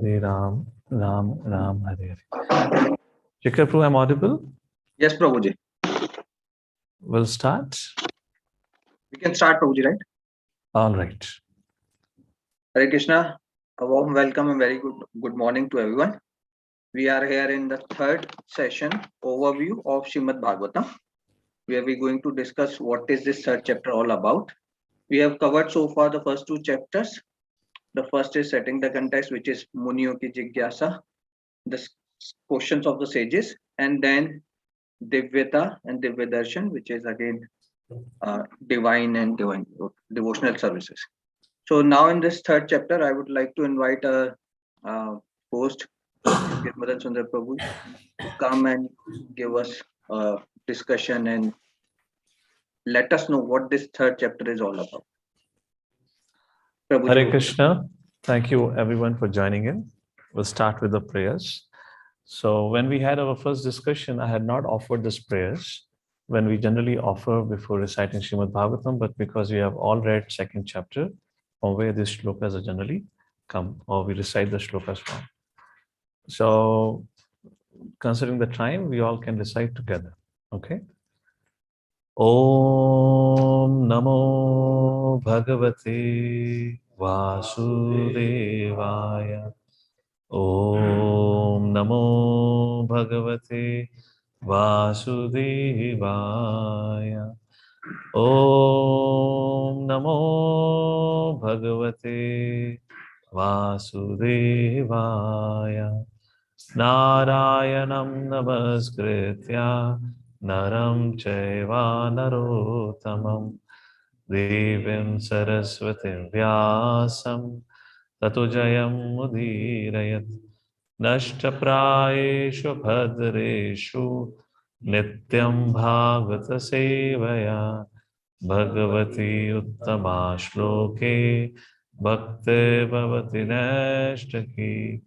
Hare Ram, Ram Ram, Hare Hare. Shikar Prabhu, I'm audible? Yes, Prabhuji. We'll start. We can start, Prabhuji, right? All right. Hare Krishna. A warm welcome and very good morning to everyone. We are here in the third session overview of Srimad Bhagavatam, where we're going to discuss what is this third chapter all about. We have covered so far the first two chapters. The first is setting the context, which is Muniyo ki Jigyasa, the questions of the sages, and then Divyata and Divya which is again divine and devotional services. So now in this third chapter, I would like to invite a host, Madan Sundar Prabhu, to come and give us a discussion and let us know what this third chapter is all about. Prabhuji, Hare Krishna. Thank you everyone for joining in. We'll start with the prayers. So when we had our first discussion, I had not offered these prayers when we generally offer before reciting Srimad Bhagavatam, but because we have all read second chapter, from where these shlokas are generally come, or we recite the shlokas from. So considering the time, we all can recite together. Okay. Om Namo Bhagavate Vasudevaya. Om Namo Bhagavate Vasudevaya. Om Namo Bhagavate Vasudevaya. Narayanam Namaskritya Naram Chaiva Narottamam Devim Saraswatim Vyasam Tato Jayam Mudirayat Nashtaprayeshu Bhadreshu Nityam Bhagavata Sevaya Bhagavati Uttama Shloke Bhakti Bhavati Nashtaki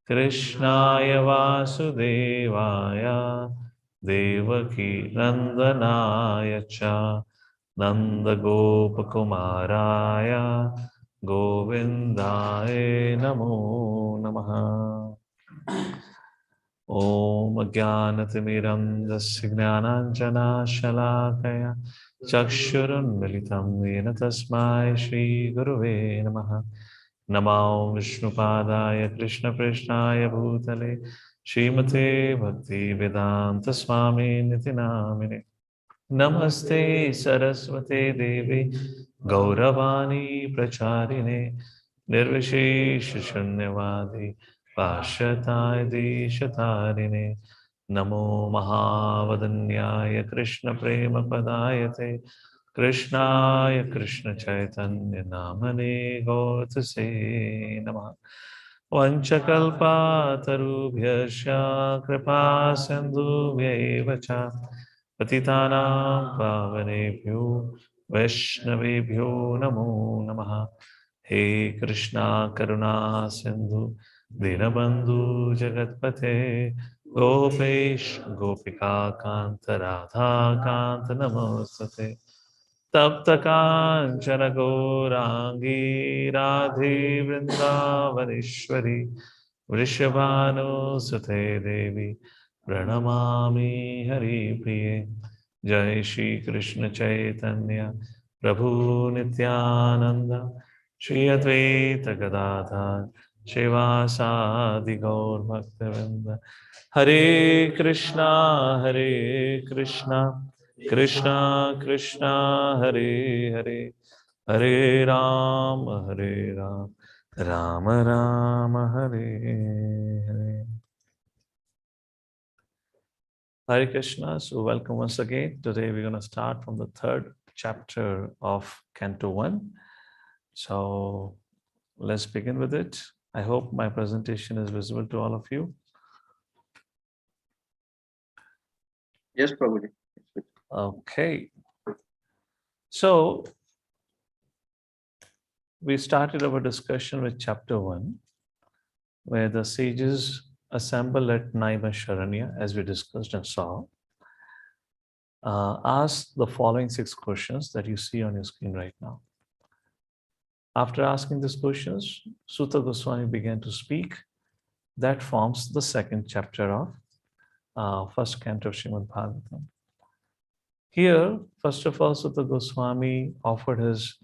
Krishnaya Vasudevaya Devaki Nandanaya Cha Nanda Gopakumaraya Govindaye Namo Namaha. Om Ajnanatimirandasya Gnananjana Shalakaya Chakshurun Militam Yena Tasmai Shri Guruve Namaha. Namo Vishnupadaya Krishna Prishnaya Bhutale Srimate Bhakti Vedanta Swami Niti Namine Namaste Saraswate Devi Gauravani Pracharine Nirvishesha Shunyavadi Pashatai Deshatarine Namo Mahavadanyaya Krishna Prema Padayate Krishnaya Krishna Chaitanya Namane Gautase Namaha Vanchakalpa Tarubhyasya Kripa Sindhubhya Cha Patitanam Pavanebhyo Vaishnavebhyo Namo Namaha. He Krishna Karuna Sindhu Dinabandhu Jagatpate Gopesh Gopika Kanta Radha Kanta Namostate Tapta Kanchana Gaurangi Radhe Vrindavaneshwari Vrishabhanu Sute Devi Pranamami Hari Priye. Jai Shri Krishna Chaitanya Prabhu Nityananda Shri Advaita Gadadhar Shivasadi Gaur Bhaktivinoda. Hare Krishna Krishna Krishna Hare Hare Hare Ram Ram Ram Hare Hare. Hare Krishna. So welcome once again. Today we're going to start from the third chapter of Canto 1. So let's begin with it. I hope my presentation is visible to all of you. Yes, Prabhuji. Okay. So we started our discussion with chapter 1, where the sages assemble at Naimisharanya, as we discussed and saw, ask the following 6 questions that you see on your screen right now. After asking these questions, Sutta Goswami began to speak. That forms the second chapter of first canto of Srimad Bhagavatam. Here, first of all, Sutta Goswami offered his,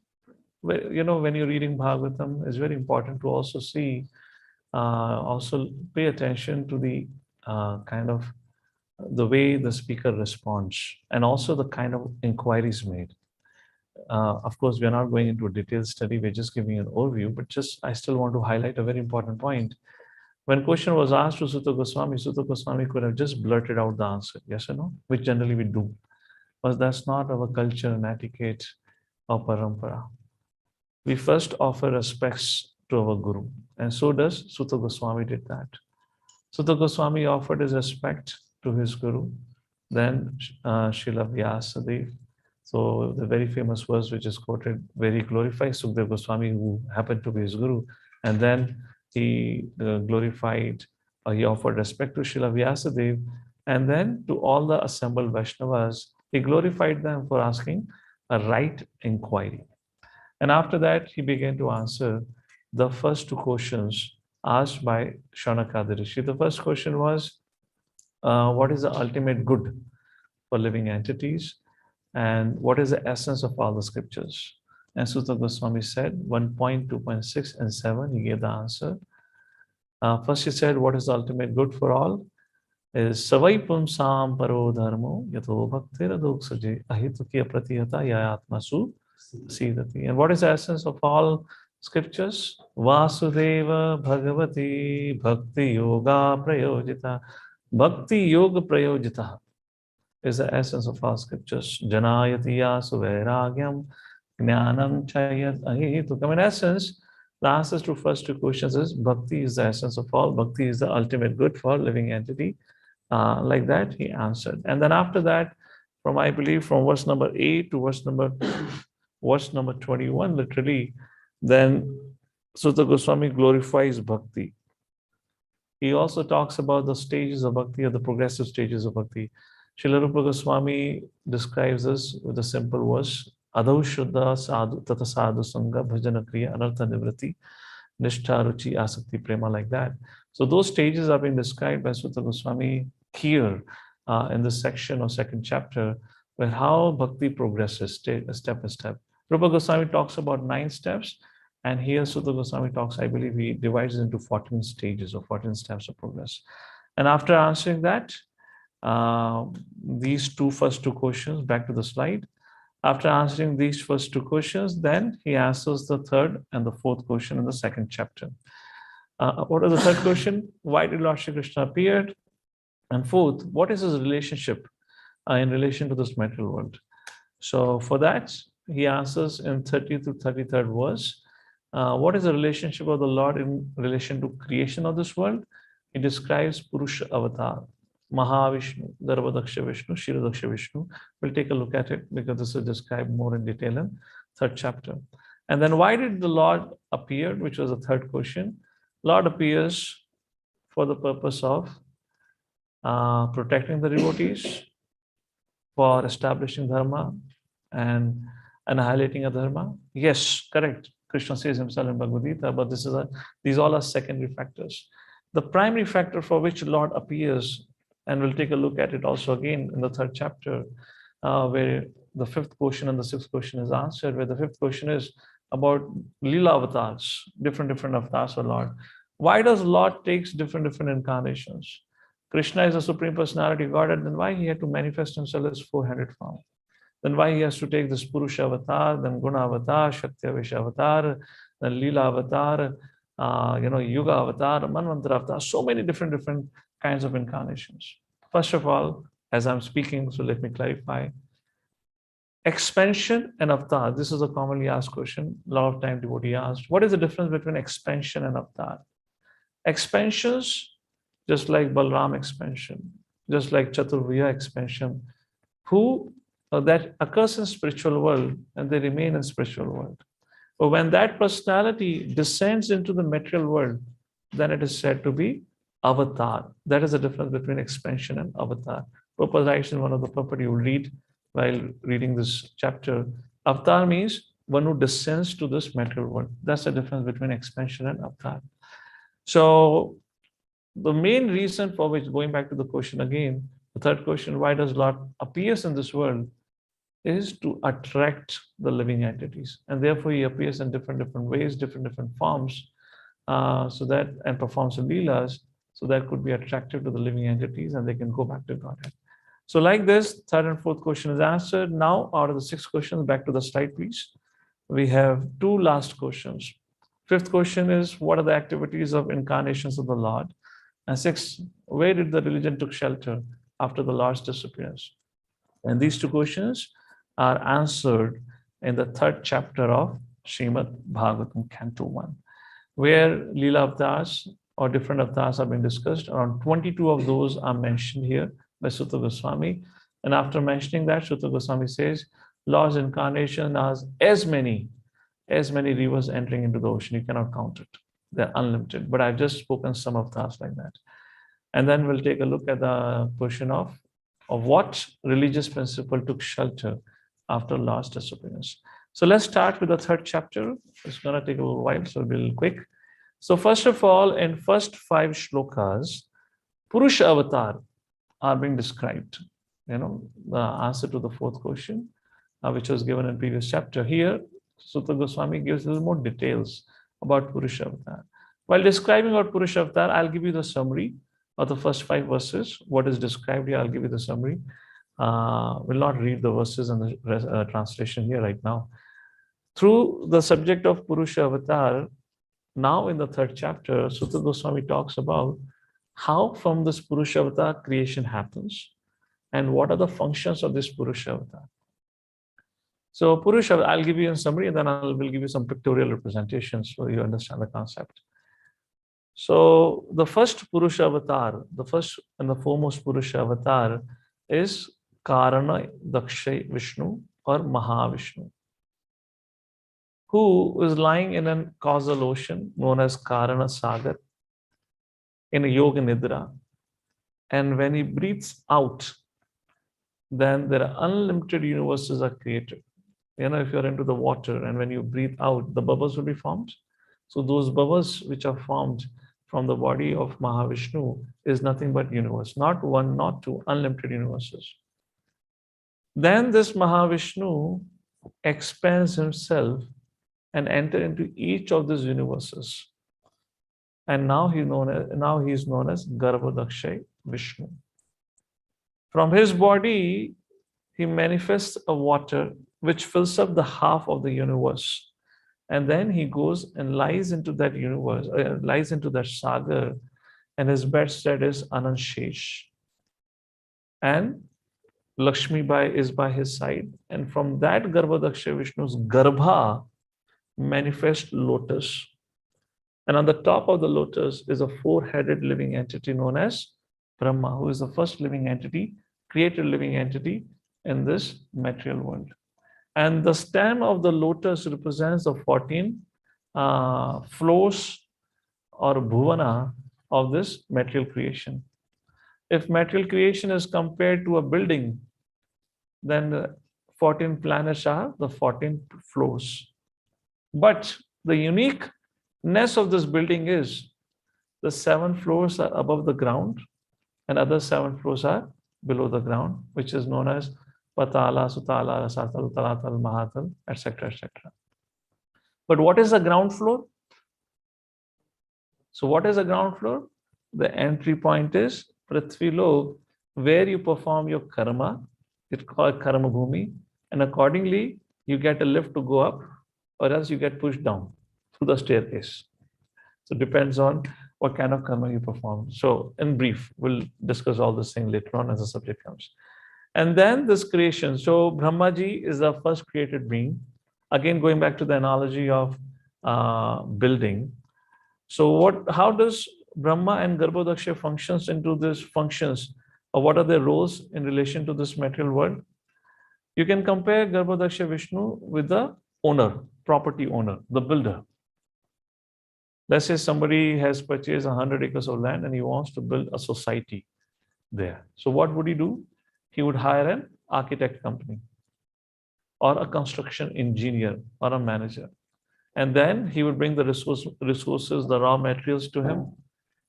when you're reading Bhagavatam, it's very important to also see, also pay attention to the kind of the way the speaker responds and also the kind of inquiries made. Of course, we are not going into a detailed study, we're just giving an overview, but just I still want to highlight a very important point. When question was asked to Sutta Goswami could have just blurted out the answer, yes or no, which generally we do. But that's not our culture and etiquette or parampara. We first offer respects to our Guru, and so does Sutta Goswami did that. Sutta Goswami offered his respect to his Guru, then Srila Vyasadeva. So the very famous verse which is quoted, very glorifies Sukadeva Goswami, who happened to be his Guru, and then he glorified, he offered respect to Srila Vyasadeva, and then to all the assembled Vaishnavas, he glorified them for asking a right inquiry. And after that, he began to answer the first two questions asked by Shaunaka Rishi. The first question was, what is the ultimate good for living entities? And what is the essence of all the scriptures? And Sutta Goswami said 1.2, 2.6, and 7. He gave the answer. First, he said, what is the ultimate good for all? Is Savai Pumsam Paro Dharmo Yato Bhaktira Doksaje Ahitukiya Pratihata Yayatmasu Sidati. And what is the essence of all scriptures? Vasudeva Bhagavati Bhakti Yoga Prayojita. Bhakti Yoga Prayojita is the essence of all scriptures. Janayatiya Suvairagyam Jnanam Chayat Ahitukam. In essence, the answers to first two questions is Bhakti is the essence of all. Bhakti is the ultimate good for living entity. Like that, he answered. And then after that, I believe from verse number 8 to verse number 21, literally, then Sutta Goswami glorifies Bhakti. He also talks about the stages of Bhakti or the progressive stages of Bhakti. Srila Rupa Goswami describes this with a simple verse, Adau Shuddha Sadhu Tata Sadhu Sangha Bhajana Kriya Anartha Nivrati Nishtha Ruchi Asakti Prema, like that. So those stages are being described by Sutta Goswami here in this section or second chapter, where how Bhakti progresses step by step. Rupa Goswami talks about 9 steps, and here Sutta Goswami talks, I believe he divides it into 14 stages or 14 steps of progress. And after answering that, these first two questions, back to the slide. After answering these first two questions, then he answers the third and the fourth question in the second chapter. What is the third question? Why did Lord Shri Krishna appear? And fourth, what is his relationship in relation to this material world? So for that, he answers in 30th to 33rd verse. What is the relationship of the Lord in relation to creation of this world? He describes Purusha Avatar, Mahavishnu, Garbhadaksha Vishnu, Shiradaksha Vishnu. We'll take a look at it because this is described more in detail in third chapter. And then why did the Lord appear, which was the third question? Lord appears for the purpose of protecting the devotees, for establishing dharma and annihilating adharma. Yes, correct. Krishna says himself in Bhagavad Gita, but these all are secondary factors. The primary factor for which Lord appears, and we'll take a look at it also again in the third chapter, where the fifth question and the sixth question is answered, where the fifth question is about Leela avatars, different avatars of Lord. Why does Lord takes different incarnations? Krishna is a Supreme Personality Godhead, then why he had to manifest himself as 400 form? Then why he has to take this Purusha avatar, then Guna avatar, Shakti Avesha avatar, then Leela avatar, Yuga avatar, Manvantara avatar, so many different kinds of incarnations. First of all, as I'm speaking, so let me clarify. Expansion and avatar. This is a commonly asked question. A lot of time devotee asked, what is the difference between expansion and avatar? Expansions, just like Balram expansion, just like Chaturvya expansion, that occurs in spiritual world and they remain in spiritual world. But when that personality descends into the material world, then it is said to be avatar. That is the difference between expansion and avatar. Prabhupada writes in one of the Prabhupada you read while reading this chapter. Avatar means one who descends to this material world. That's the difference between expansion and avatar. So the main reason for which, going back to the question again, the third question, why does Lord appears in this world, is to attract the living entities, and therefore he appears in different ways, different forms, so that, and performs leelas, so that could be attractive to the living entities, and they can go back to Godhead. So like this, third and fourth question is answered. Now, out of the 6 questions, back to the slide, please. We have 2 last questions. Fifth question is, what are the activities of incarnations of the Lord? And 6, where did the religion took shelter after the Lord's disappearance? And these 2 questions are answered in the 3rd chapter of Srimad Bhagavatam, Canto 1, where Leela avatars or different avatars have been discussed. Around 22 of those are mentioned here by Sutta Goswami. And after mentioning that, Sutta Goswami says, Lord's incarnation has as many rivers entering into the ocean. You cannot count it. They're unlimited. But I've just spoken some avatars like that. And then we'll take a look at the question of what religious principle took shelter after Lord's disappearance. So let's start with the 3rd chapter. It's going to take a little while, so it'll be a little quick. So first of all, in first 5 shlokas, Purusha avatar are being described. The answer to the 4th question, which was given in previous chapter. Here, Sutta Goswami gives a little more details about Purusha avatar. While describing about Purusha avatar, I'll give you the summary of the first 5 verses. What is described here, I'll give you the summary. Will not read the verses and the translation here right now. Through the subject of Purusha avatar, now in the 3rd chapter, Sutta Goswami talks about how from this Purusha avatar creation happens and what are the functions of this Purusha avatar. So Purusha, I'll give you a summary and then will give you some pictorial representations so you understand the concept. So the first Purusha avatar, the first and the foremost Purusha avatar is Karana Dakshay Vishnu or Mahavishnu, who is lying in a causal ocean known as Karana Sagar in a Yoga Nidra. And when he breathes out, then there are unlimited universes are created. If you're into the water and when you breathe out, the bubbles will be formed. So those bubbles which are formed from the body of Mahavishnu is nothing but universe, not 1, not 2, unlimited universes. Then this Mahavishnu expands himself and enter into each of these universes. And now he is known as Garbhodakshay Vishnu. From his body, he manifests a water which fills up the half of the universe. And then he goes and lies into that universe, lies into that sagar, and his bedstead is Ananshesh. And Lakshmi Bai is by his side. And from that Garbhodakshay Vishnu's Garbha manifest lotus. And on the top of the lotus is a 4-headed living entity known as Brahma, who is the first living entity, created living entity in this material world. And the stem of the lotus represents the 14 floors or bhuvana of this material creation. If material creation is compared to a building, then the 14 planets are the 14 floors. But the uniqueness of this building is the 7 floors are above the ground and other 7 floors are below the ground, which is known as Patala, Sutala, Rasatal, Talatal, Mahatal, etc., etc. But what is the ground floor? So what is the ground floor? The entry point is Prithvi Lok, where you perform your karma. It's called Karma Bhumi. And accordingly, you get a lift to go up, or else you get pushed down through the staircase. So it depends on what kind of karma you perform. So in brief, we'll discuss all this thing later on as the subject comes. And then this creation. So Brahmaji is the first created being. Again, going back to the analogy of building. So how does Brahma and Garbhodaksha functions into these functions? Or what are their roles in relation to this material world? You can compare Garbhodaksha Vishnu with the owner, property owner, the builder. Let's say somebody has purchased 100 acres of land and he wants to build a society there. So what would he do? He would hire an architect company. or a construction engineer or a manager. And then he would bring the resources, the raw materials to him.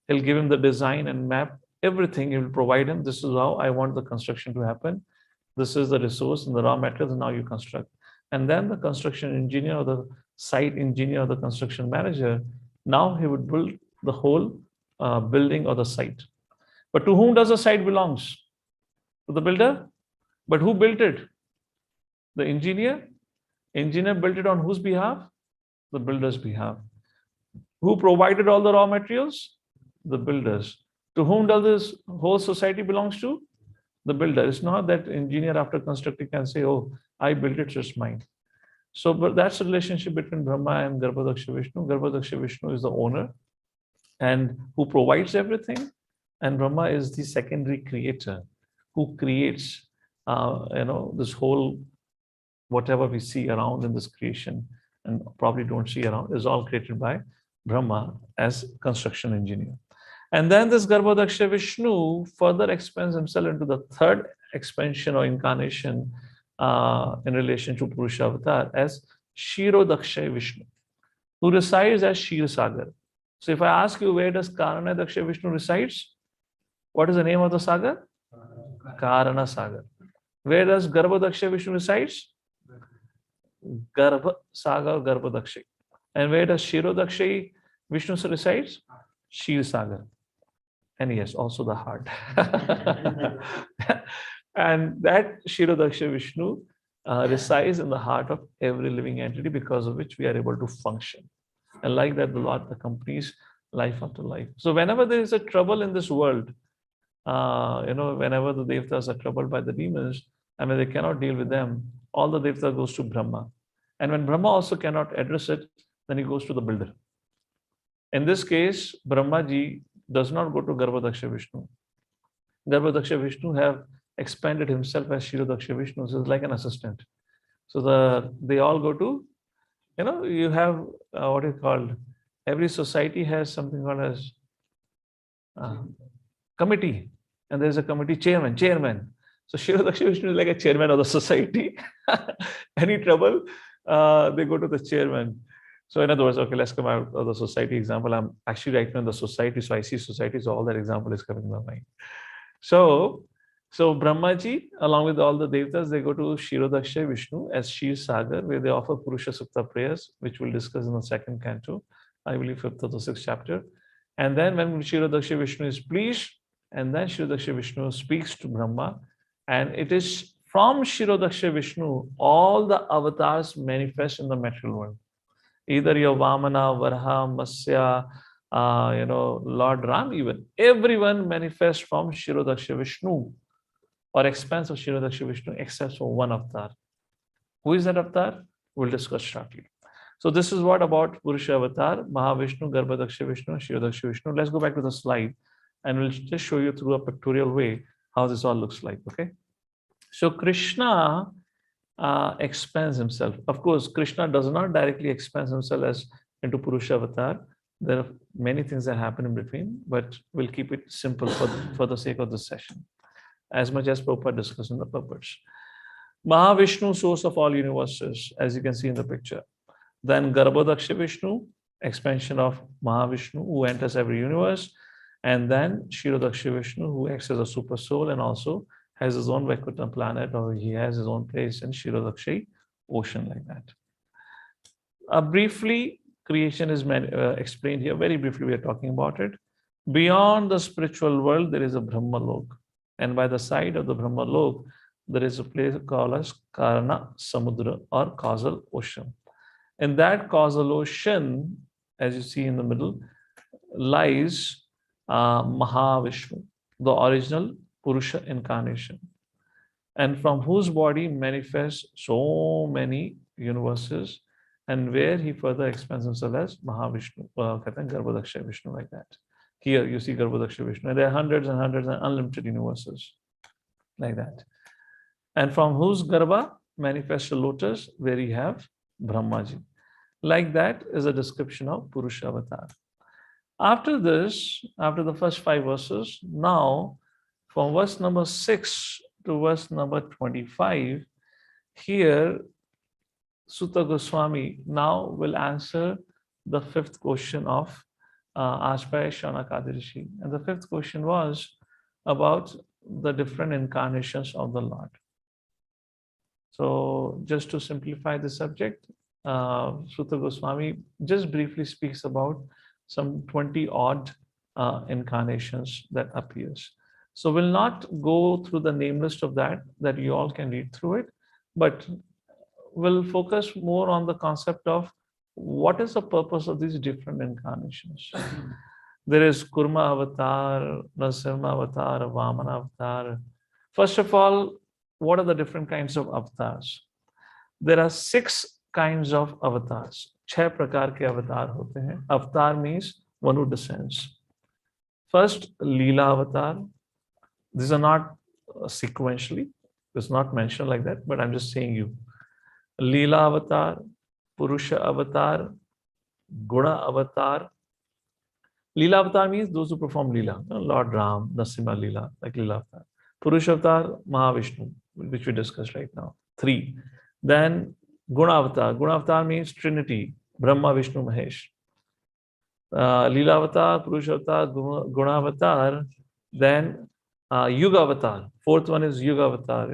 He'll give him the design and map, everything he will provide him. This is how I want the construction to happen. This is the resource and the raw materials, and now you construct. And then the construction engineer or the site engineer or the construction manager, now he would build the whole building or the site. But to whom does the site belongs? To the builder? But who built it? The engineer? Engineer built it on whose behalf? The builder's behalf. Who provided all the raw materials? The builders. To whom does this whole society belongs to? The builder. It's not that engineer after constructing can say, oh, I built it, so it's mine. So, but that's the relationship between Brahma and Garbhodaksha Vishnu. Garbhodaksha Vishnu is the owner and who provides everything. And Brahma is the secondary creator who creates, this whole, whatever we see around in this creation and probably don't see around, is all created by Brahma as construction engineer. And then this Garbhodaksha Vishnu further expands himself into the third expansion or incarnation in relation to Purusha Avatar as Kshirodaksha Vishnu, who resides as Kshir Sagar. So if I ask you, where does Karanadaksha Vishnu resides? What is the name of the sagar? Karana Sagar. Where does Garbhodaksha Vishnu resides? Garbha Sagar Garbhodaksha. And where does Kshirodaksha Vishnu resides? Kshir Sagar. And yes, also the heart. And that Kshirodaksha Vishnu resides in the heart of every living entity, because of which we are able to function. And like that, the Lord accompanies life after life. So whenever there is a trouble in this world, whenever the Devtas are troubled by the demons, and when they cannot deal with them, all the Devtas goes to Brahma. And when Brahma also cannot address it, then he goes to the builder. In this case, Brahma ji does not go to Garbhodaksha Vishnu. Garbhodaksha Vishnu have expanded himself as Kshirodaksha Vishnu, so it's like an assistant. So they all go to, you have what is called, every society has something called as committee, and there's a committee chairman. So Kshirodaksha Vishnu is like a chairman of the society. Any trouble, they go to the chairman. So in other words, okay, let's come out of the society example. I'm actually right now in the society, so I see society, so all that example is coming in my mind. So Brahmaji, along with all the Devtas, they go to Kshirodaksha Vishnu as Kshir Sagar, where they offer Purusha Sukta prayers, which we'll discuss in the second canto, I believe 5th or the 6th chapter. And then when Kshirodaksha Vishnu is pleased, and then Kshirodaksha Vishnu speaks to Brahma, and it is from Kshirodaksha Vishnu, all the avatars manifest in the material world. Either your Vamana, Varha, Masya, Lord Ram, even everyone manifests from Kshirodaksha Vishnu or expanse of Kshirodaksha Vishnu, except for one avatar. Who is that avatar? We'll discuss shortly. So this is what about Purusha Avatar, Mahavishnu, Garbhodaksha Vishnu, Kshirodaksha Vishnu. Let's go back to the slide and we'll just show you through a pictorial way how this all looks like. Okay. So Krishna expands himself. Of course, Krishna does not directly expand himself as into Purusha Avatar. There are many things that happen in between, but we'll keep it simple for the sake of this session, as much as Prabhupada discussed in the purpose. Mahavishnu, source of all universes, as you can see in the picture. Then Garbhodaksha Vishnu, expansion of Mahavishnu, who enters every universe. And then Kshirodaksha Vishnu, who acts as a super soul and also has his own Vaikuntha planet, or he has his own place in Kshirodaksha ocean, like that. Briefly, creation is explained here. Very briefly, we are talking about it. Beyond the spiritual world, there is a Brahmalok. And by the side of the Brahmalok, there is a place called as Karana Samudra, or causal ocean. In that causal ocean, as you see in the middle, lies Mahavishnu, the original Purusha incarnation, and from whose body manifests so many universes, and where he further expands himself as Mahavishnu, Garbhodaksha Vishnu, like that. Here you see Garbhodaksha Vishnu, and there are hundreds and hundreds and unlimited universes, like that. And from whose Garbha manifests a lotus, where you have Brahmaji. Like that is a description of Purusha Avatar. After this, after the first 5 verses, now from verse number 6 to verse number 25, here Sutta Goswami now will answer the fifth question of asked by Shaunaka Rishi. And the fifth question was about the different incarnations of the Lord. So just to simplify the subject, Sutta Goswami just briefly speaks about some 20 odd incarnations that appears. So we'll not go through the name list of that you all can read through it, but we'll focus more on the concept of what is the purpose of these different incarnations. There is Kurma avatar, Narasimha avatar, Vamana avatar. First of all, what are the different kinds of avatars? There are 6 kinds of avatars. 6 प्रकार के अवतार होते हैं. Avatar means one who descends. First, Leela avatar. These are not sequentially. It's not mentioned like that, but I'm just saying you. Leela avatar, Purusha avatar, Guna avatar. Leela avatar means those who perform Leela. Lord Ram, Narasimha Leela, like Leela avatar. Purusha avatar, Mahavishnu, which we discussed right now. 3. Then Guna avatar. Guna avatar means Trinity, Brahma, Vishnu, Mahesh. Leela avatar, Purusha avatar, Guna avatar. Then Yuga avatar. 4th one is Yuga avatar,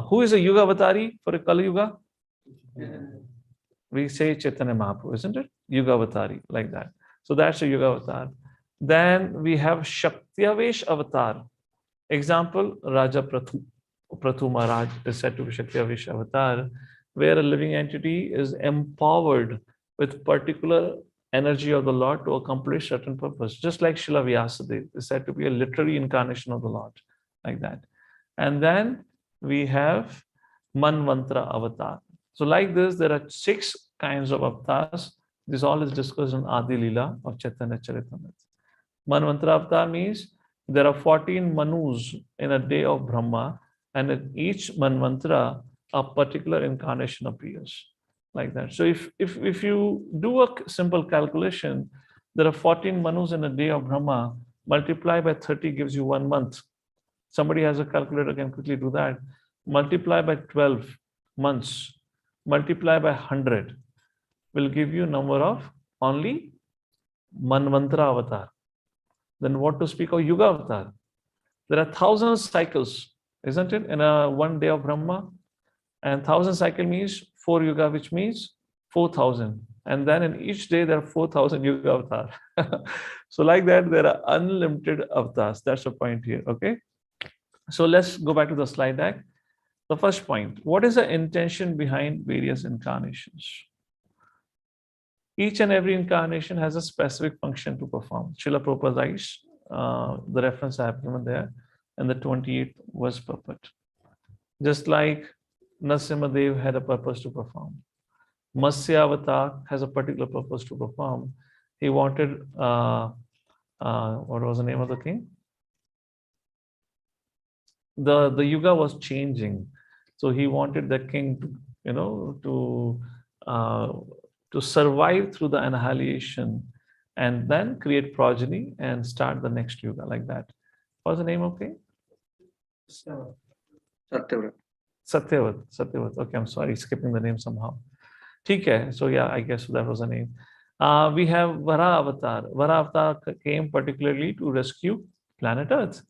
who is a Yuga avatari for a Kali Yuga? We say Chaitanya Mahaprabhu, isn't it? Yuga avatari, like that. So that's a Yuga avatar. Then we have Shaktiavesh avatar. Example, Raja Prathu Maharaj is said to be Shaktiavesh avatar, where a living entity is empowered with particular energy of the Lord to accomplish certain purpose. Just like Srila Vyasadeva is said to be a literary incarnation of the Lord, like that. And then we have Manvantara avatar. So like this, there are 6 kinds of avatars. This all is discussed in Adi Leela of Chaitanya Charitamrita. Manvantara avatar means there are 14 Manus in a day of Brahma, and in each Manvantara, a particular incarnation appears, like that. So if you do a simple calculation, there are 14 Manus in a day of Brahma, multiply by 30 gives you 1 month. Somebody has a calculator, can quickly do that. Multiply by 12 months, multiply by 100, will give you number of only Manvantara avatar. Then what to speak of Yuga avatar? There are 1,000 cycles, isn't it, in a 1 day of Brahma? And 1,000 cycle means 4 Yuga, which means 4,000. And then in each day, there are 4,000 Yuga avatar. So like that, there are unlimited avatars. That's the point here, okay? So let's go back to the slide deck. The first point, what is the intention behind various incarnations? Each and every incarnation has a specific function to perform. Srila Prabhupada writes, the reference I have given there, and the 28th verse purport. Just like Narasimha Dev had a purpose to perform. Matsya Avatar has a particular purpose to perform. He wanted, what was the name of the king? The yuga was changing. So he wanted the king to, to survive through the annihilation and then create progeny and start the next yuga, like that. What's the name of king? Satyavrata. Satyavat. Okay, I'm sorry, skipping the name somehow. Okay, so yeah, I guess that was the name. We have Vara Avatar. Vara Avatar came particularly to rescue planet Earth.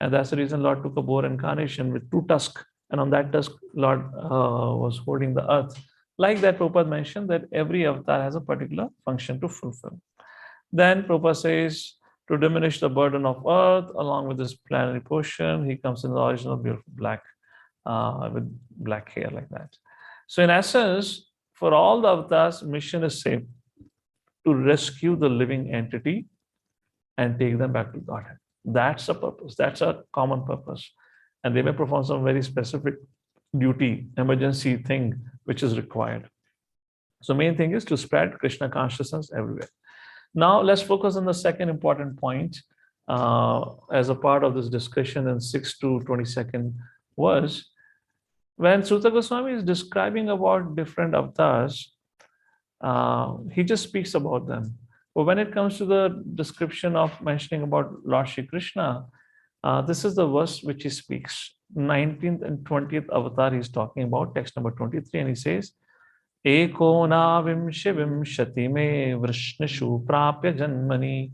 And that's the reason Lord took a boar incarnation with 2 tusks. And on that tusk, Lord was holding the earth. Like that, Prabhupada mentioned that every avatar has a particular function to fulfill. Then Prabhupada says, to diminish the burden of earth, along with this planetary portion, he comes in the original beautiful black, with black hair, like that. So in essence, for all the avatars, mission is same, to rescue the living entity and take them back to Godhead. That's a purpose. That's a common purpose. And they may perform some very specific duty, emergency thing, which is required. So main thing is to spread Krishna consciousness everywhere. Now let's focus on the second important point as a part of this discussion in 6 to 22nd verse. When Sutta Goswami is describing about different avatars, he just speaks about them. But when it comes to the description of mentioning about Lord Shri Krishna, this is the verse which he speaks. 19th and 20th avatar he's talking about, text number 23, and he says, एकोनाविंशि विंशति में वृष्णिषु प्राप्य जन्मनि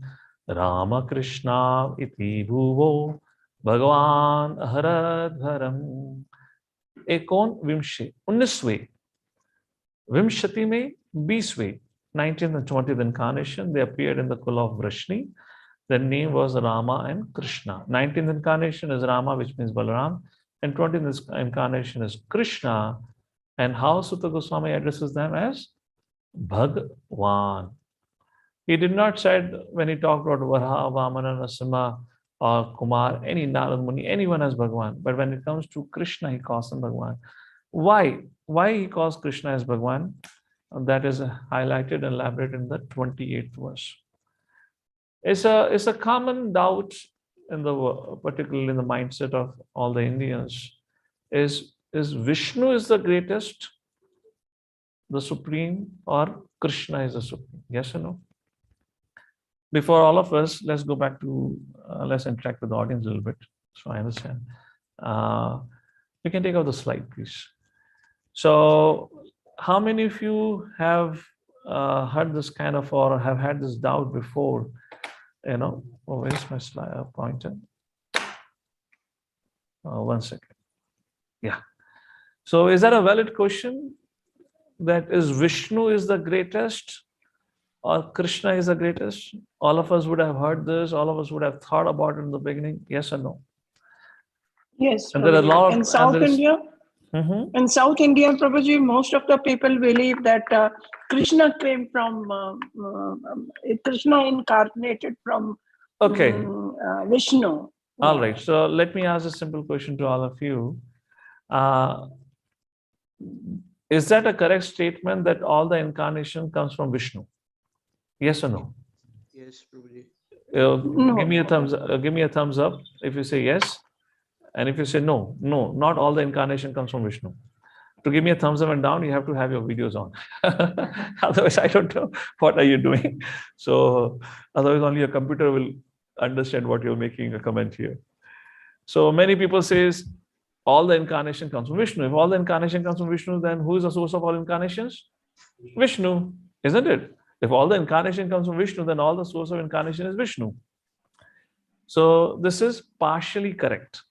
रामकृष्णा इति भुवो भगवान हरधरम। एकोन विंशि 19वें, विंशति में 20वें, 19th and 20th incarnation, they appeared in the Kula of Vrishni. Their name was Rama and Krishna. 19th incarnation is Rama, which means Balaram, and 20th incarnation is Krishna. And how Sutta Goswami addresses them as Bhagavan. He did not say when he talked about Varaha, Vamana, Nasima, or Kumar, any Narad Muni, anyone as Bhagavan. But when it comes to Krishna, he calls him Bhagavan. Why? Why he calls Krishna as Bhagavan? That is highlighted and elaborated in the 28th verse. It's a common doubt in the particularly in the mindset of all the Indians. Is Vishnu is the greatest, the supreme, or Krishna is the supreme? Yes or no? Before all of us, let's go back to let's interact with the audience a little bit, so I understand. You can take out the slide, please. So, how many of you have heard this kind of, or have had this doubt before? You know, oh, where's my slide pointer? 1 second. Yeah. So, is that a valid question? That is, Vishnu is the greatest, or Krishna is the greatest? All of us would have heard this. All of us would have thought about it in the beginning. Yes or no? Yes. And there are a lot of, in South India, Mm-hmm. in South India, Prabhuji, most of the people believe that Krishna came from Krishna incarnated from Okay. Vishnu. All right. So let me ask a simple question to all of you. Is that a correct statement that all the incarnation comes from Vishnu? Yes or no? Yes, Prabhuji. No. Give me a thumbs. Give me a thumbs up if you say yes, and if you say no, no, not all the incarnation comes from Vishnu. To give me a thumbs up and down, you have to have your videos on. Otherwise, I don't know what are you doing. So otherwise, only your computer will understand what you're making a comment here. So many people says all the incarnation comes from Vishnu. If all the incarnation comes from Vishnu, then who is the source of all incarnations? Vishnu, isn't it? If all the incarnation comes from Vishnu, then all the source of incarnation is Vishnu. So this is partially correct.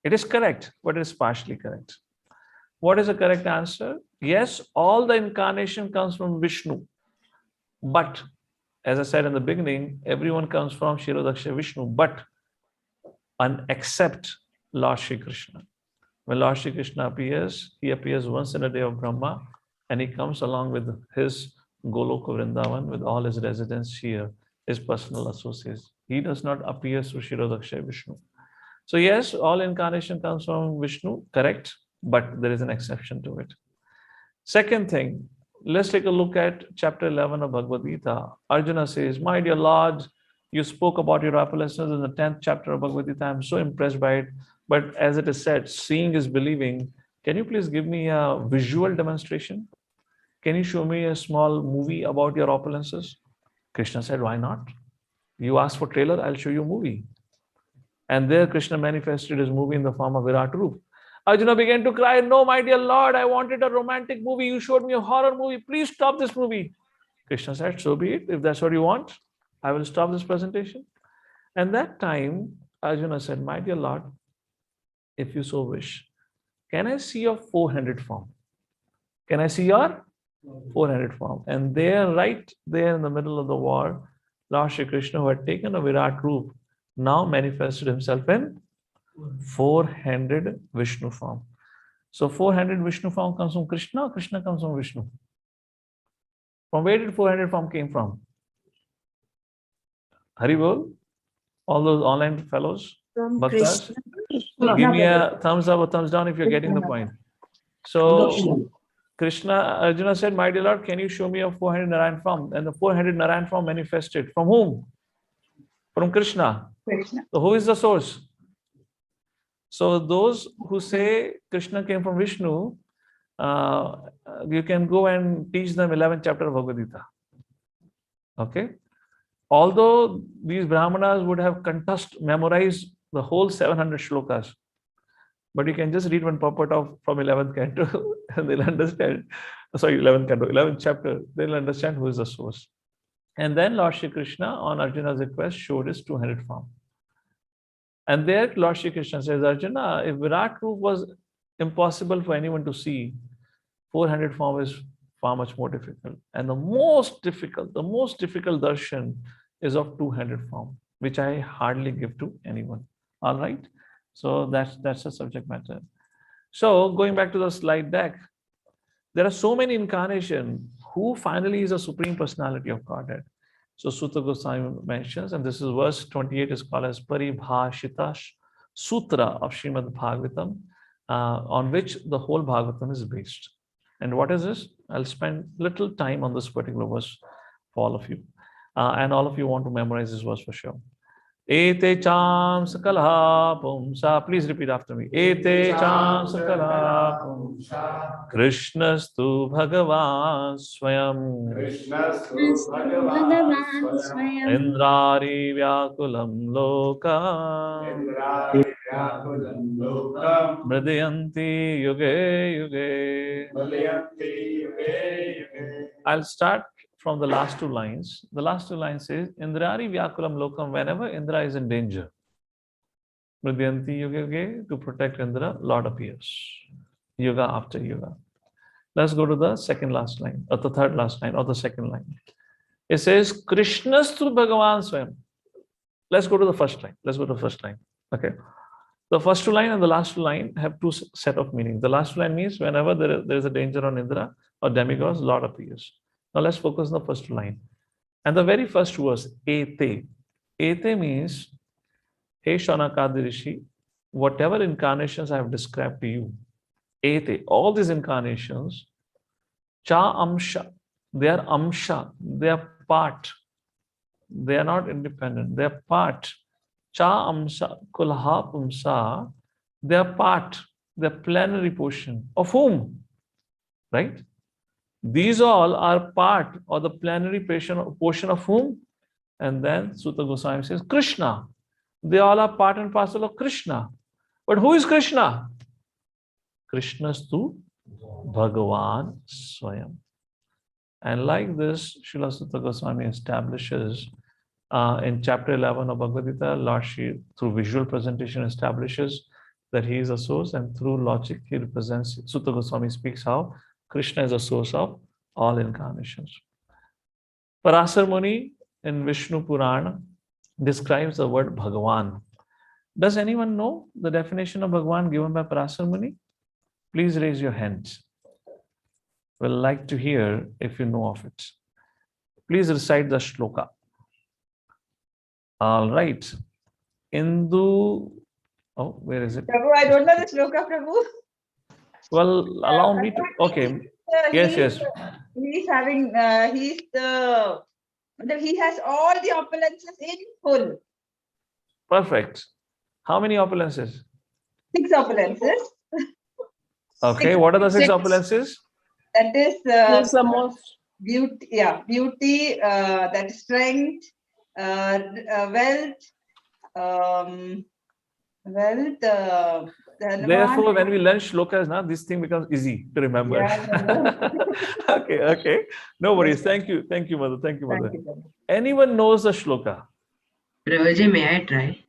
It is correct, but it is partially correct. What is the correct answer? Yes, all the incarnation comes from Vishnu. But, as I said in the beginning, everyone comes from Shirodaksha Vishnu, but except Lord Shri Krishna. When Lord Shri Krishna appears, he appears once in a day of Brahma, and he comes along with his Goloka Vrindavan, with all his residents here, his personal associates. He does not appear through Shirodaksha Vishnu. So yes, all incarnation comes from Vishnu, correct, but there is an exception to it. Second thing, let's take a look at chapter 11 of Bhagavad Gita. Arjuna says, my dear Lord, you spoke about your opulence in the 10th chapter of Bhagavad Gita. I'm so impressed by it. But as it is said, seeing is believing. Can you please give me a visual demonstration? Can you show me a small movie about your opulences? Krishna said, why not? You asked for trailer, I'll show you a movie. And there Krishna manifested his movie in the form of Viratu. Arjuna began to cry, no, my dear Lord, I wanted a romantic movie. You showed me a horror movie. Please stop this movie. Krishna said, so be it. If that's what you want, I will stop this presentation. And that time, Arjuna said, my dear Lord, if you so wish, can I see your 400 form? Can I see your 400 form? And there, right there in the middle of the war, Lord Shri Krishna, who had taken a Virat Roop, now manifested himself in 400 Vishnu form. So 400 Vishnu form comes from Krishna, or Krishna comes from Vishnu? From where did 400 form came from? Haribol, all those online fellows, Bhaktas, give me a thumbs up or thumbs down if you're getting the point. So Krishna, Arjuna said, my dear Lord, can you show me a 400 Narayan form? And the 400 Narayan form manifested. From whom? From Krishna. So who is the source? So those who say Krishna came from Vishnu, you can go and teach them 11th chapter of Bhagavad Gita. Okay? Although these Brahmanas would have memorized the whole 700 shlokas, But you can just read one purport of from 11th canto and they'll understand. Sorry, 11th canto, 11th chapter, they'll understand who is the source. And then Lord Shri Krishna, on Arjuna's request, showed his two-handed form. And there Lord Shri Krishna says, Arjuna, if Virat Roop was impossible for anyone to see, four-handed form is far much more difficult. And the most difficult darshan is of two-handed form, which I hardly give to anyone. All right. So that's the subject matter. So going back to the slide deck, there are so many incarnations. Who finally is a supreme personality of Godhead? So Sutta Goswami mentions, and this is verse 28 is called as Paribhashita Sutra of Srimad Bhagavatam, on which the whole Bhagavatam is based. And what is this? I'll spend little time on this particular verse for all of you. And all of you want to memorize this verse for sure. Ete cham sakala pumsa. Please repeat after me. Ete cham sakala pumsa. Krishnastu Bhagavan Swayam. Krishnastu Bhagavan Swayam. Indrari Vyakulam Loka. Indrari Vyakulam Lokam. Mridayanti Yuge Yuge. Malayanti Yuge Yuge. I'll start from the last two lines. The last two lines says, Indrari Vyakulam Lokam, whenever Indra is in danger. Mridyanti Yuga Yuge, to protect Indra, Lord appears. Yuga after Yuga. Let's go to the second last line, or the third last line, or the second line. It says, Krishnastu Bhagavan Swayam. Let's go to the first line. Let's go to the first line. Okay. The first two line and the last two line have two set of meanings. The last two line means whenever there is a danger on Indra or demigods, Lord appears. Now let's focus on the first line. And the very first verse, Ete. Ete means, Hey Shaunakadi Rishi, whatever incarnations I have described to you, Ete, all these incarnations, Cha Amsha, they are Amsha, they are part. They are not independent, they are part. Cha Amsha, Kulha Pumsa, they are part, they are plenary portion. Of whom? Right? These all are part or the plenary portion of whom? And then Sutta Goswami says, Krishna. They all are part and parcel of Krishna. But who is Krishna? Krishnastu Bhagavan Swayam. And like this, Srila Sutta Goswami establishes in chapter 11 of Bhagavad Gita, Lord Shri, through visual presentation, establishes that he is a source, and through logic, he represents, Sutta Goswami speaks how Krishna is a source of all incarnations. Parasar Muni in Vishnu Purana describes the word Bhagavan. Does anyone know the definition of Bhagavan given by Parasar Muni? Please raise your hands. We'll like to hear if you know of it. Please recite the shloka. All right. Indu. Oh, where is it? Prabhu, I don't know the shloka, Prabhu. Well, allow me to. Okay. Yes, yes. He's having, he has all the opulences in full. Perfect. How many opulences? 6 opulences. Okay. Six. What are the 6 Six. opulences? That is It's the most. beauty, beauty, that strength, wealth, Therefore, when we learn shlokas, now this thing becomes easy to remember. Yeah, Okay. No worries. Thank you, Mother. Thank you, Mother. Thank you, Prabhu. Anyone knows the shloka? Prabhuji, may I try?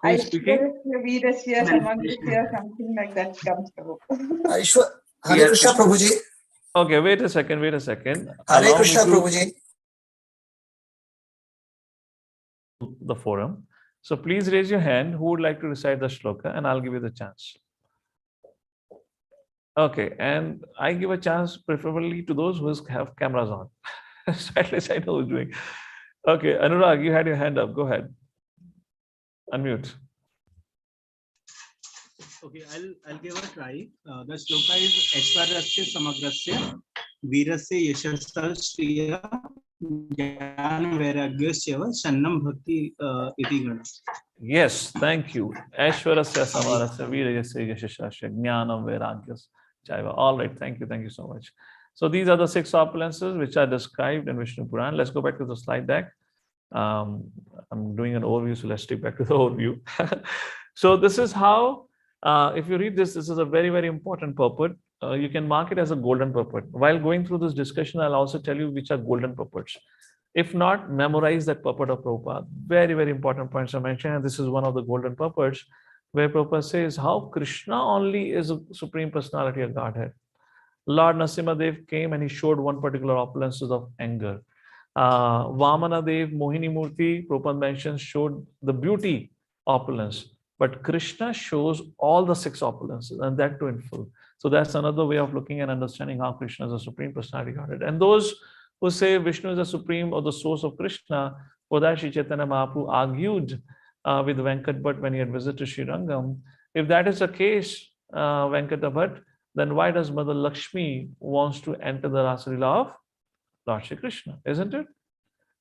Who is speaking? Virasya, Samagrasya, something like that comes, Prabhu. Hare Krishna Prabhuji. Okay, wait a second. Hare Allow Krishna me to- Prabhuji. The forum. So please raise your hand who would like to recite the shloka, and I'll give you the chance. Okay, and I give a chance preferably to those who have cameras on. So at least I know who's doing. Okay, Anurag, you had your hand up. Go ahead. Unmute. Okay, I'll give a try. The shloka is Aishwarasya Samagrasya Virasya Yashasya Shriya Jnana Vairagyasya Shannam Bhakti Iti Gana. Yes, thank you. Aishwarasya Samarasya Virayasya Yashashasya Jnanam Vairagyas Chaiva. All right, thank you so much. So these are the 6 opulences which are described in Vishnu Puran. Let's go back to the slide deck. I'm doing an overview, so let's take back to the overview. So this is how If you read this, this is a very, very important purport. You can mark it as a golden purport. While going through this discussion, I'll also tell you which are golden purports. If not, memorize that purport of Prabhupada. Very, very important points I mentioned, and this is one of the golden purports where Prabhupada says how Krishna only is a supreme personality of Godhead. Lord Nrsimhadev came and he showed one particular opulences of anger. Vamana Dev, Mohini Murti, Prabhupada mentions, showed the beauty opulence. But Krishna shows all the 6 opulences, and that too in full. So that's another way of looking and understanding how Krishna is a supreme personality Godhead. And those who say Vishnu is the supreme or the source of Krishna, for that Sri Chaitanya Mahaprabhu argued with Venkat Bhatt when he had visited Sri Rangam. If that is the case, Venkata Bhatt, then why does Mother Lakshmi wants to enter the Rasa Leela of Lord Shri Krishna, isn't it?